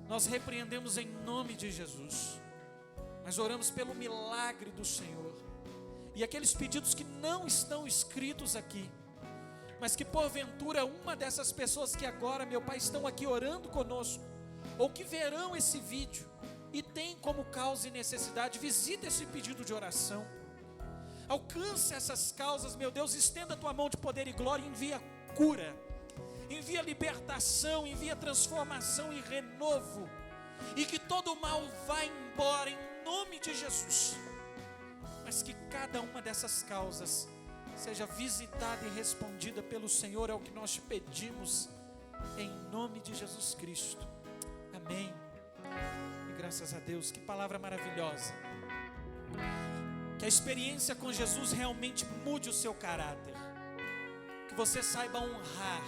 Nós repreendemos em nome de Jesus, mas oramos pelo milagre do Senhor. E aqueles pedidos que não estão escritos aqui, mas que porventura uma dessas pessoas que agora, meu Pai, estão aqui orando conosco, ou que verão esse vídeo e tem como causa e necessidade, visita esse pedido de oração, alcance essas causas, meu Deus, estenda a Tua mão de poder e glória, envia cura, envia libertação, envia transformação e renovo, e que todo o mal vá embora em nome de Jesus, mas que cada uma dessas causas seja visitada e respondida pelo Senhor. É o que nós te pedimos em nome de Jesus Cristo, amém. E graças a Deus, que palavra maravilhosa. Que a experiência com Jesus realmente mude o seu caráter, que você saiba honrar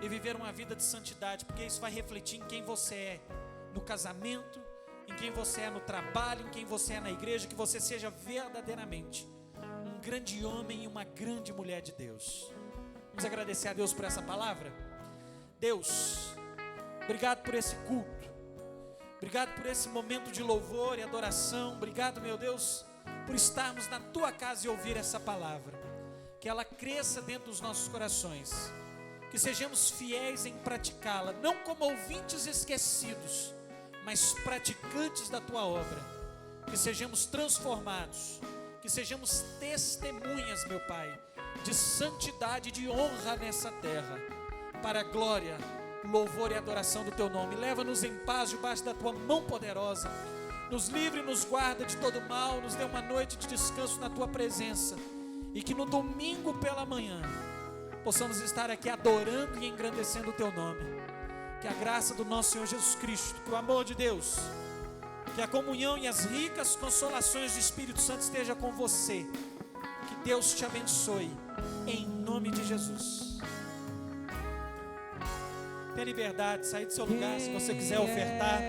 e viver uma vida de santidade, porque isso vai refletir em quem você é no casamento, em quem você é no trabalho, em quem você é na igreja. Que você seja verdadeiramente um grande homem e uma grande mulher de Deus. Vamos agradecer a Deus por essa palavra. Deus, obrigado por esse culto, obrigado por esse momento de louvor e adoração. Obrigado, meu Deus, por estarmos na Tua casa e ouvir essa palavra, que ela cresça dentro dos nossos corações, que sejamos fiéis em praticá-la, não como ouvintes esquecidos, mas praticantes da Tua obra, que sejamos transformados, que sejamos testemunhas, meu Pai, de santidade e de honra nessa terra, para a glória, louvor e adoração do Teu nome. Leva-nos em paz debaixo da Tua mão poderosa, nos livre e nos guarda de todo mal, nos dê uma noite de descanso na Tua presença, e que no domingo pela manhã possamos estar aqui adorando e engrandecendo o Teu nome. Que a graça do nosso Senhor Jesus Cristo, que o amor de Deus, que a comunhão e as ricas consolações do Espírito Santo esteja com você. Que Deus te abençoe, em nome de Jesus. Tenha liberdade, sair do seu lugar se você quiser ofertar.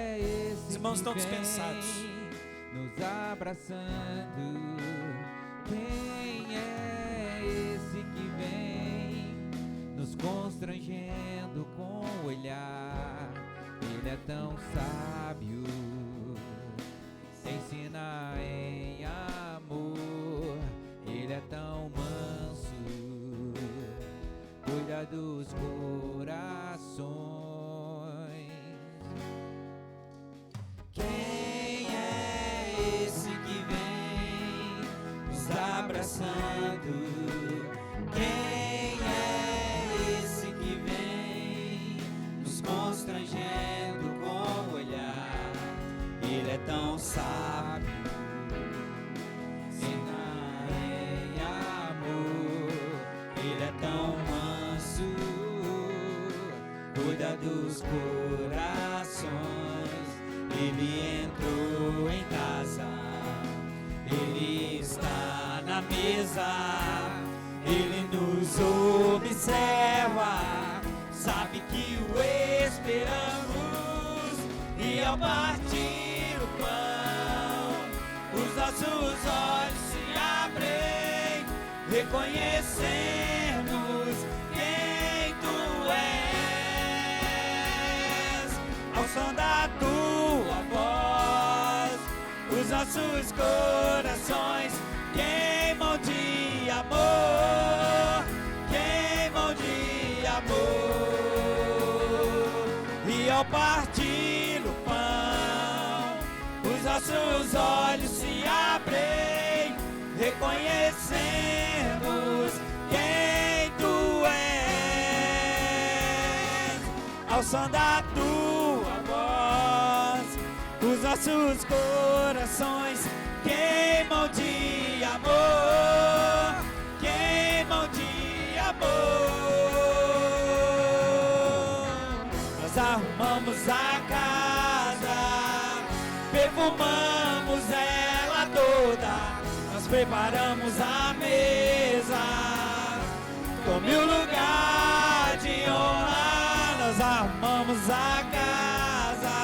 Os irmãos estão dispensados. Nos abraçando, quem é esse que vem nos constrangendo com o olhar? Ele é tão sábio, ensina em amor. Ele é tão manso, cuida dos corações. Quem é esse que vem nos abraçando? Quem é esse que vem nos constrangendo com o olhar? Ele é tão sábio, ensina em amor. Ele é tão manso, cuida dos corações. Ele entrou em casa, ele está na mesa, ele nos observa, sabe que o esperamos, e ao partir o pão, os nossos olhos se abrem, reconhecemos quem tu és. Ao som da tua voz, os nossos corações queimam de amor, queimam de amor. E ao partir o pão, os nossos olhos se abrem, reconhecemos quem tu és. Ao som da tua voz, os nossos corações queimam de amor, queimam de amor. Nós arrumamos a casa, perfumamos ela toda, nós preparamos a mesa, tome o lugar de honra. Nós arrumamos a casa,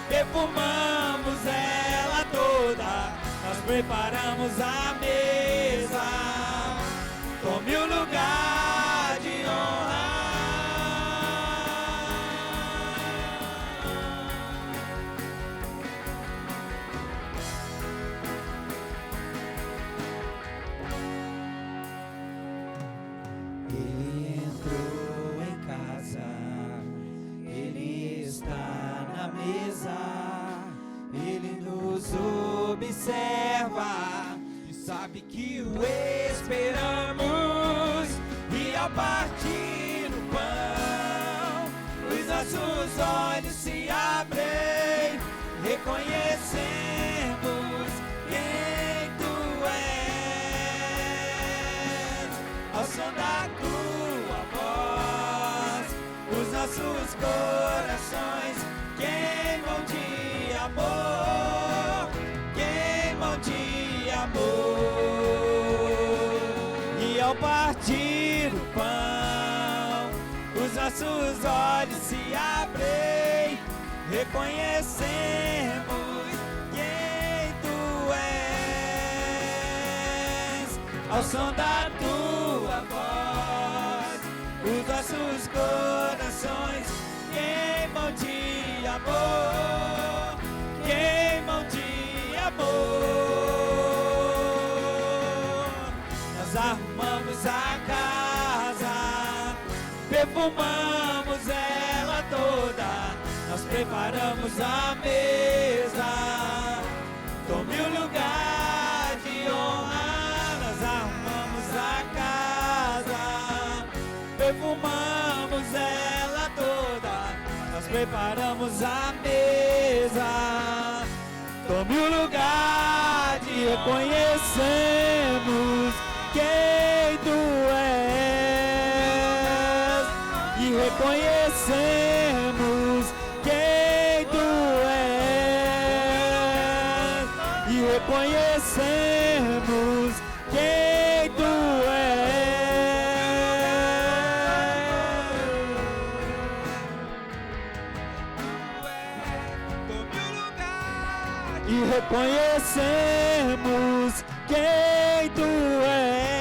perfumamos ela toda, nós preparamos a mesa, tome o lugar de honra. Ele entrou em casa, ele está na mesa, ele nos observa e sabe que o esperamos. E ao partir o pão, os nossos olhos se abrem, reconhecemos quem tu és. Ao som da tua voz, os nossos corações queimam de amor, queimam de amor. E ao partir o pão, os nossos olhos se abrem, reconhecemos quem tu és. Ao som da tua voz, os nossos corações queimam de amor, queimam de amor. Nós arrumamos a casa, perfumamos ela toda, nós preparamos a mesa, tome o lugar de honra. Nós arrumamos a casa, perfumamos ela toda, nós preparamos a mesa, tome o lugar de reconhecemos quem tu és, e reconhecemos reconhecemos quem tu e reconhecemos quem tu és.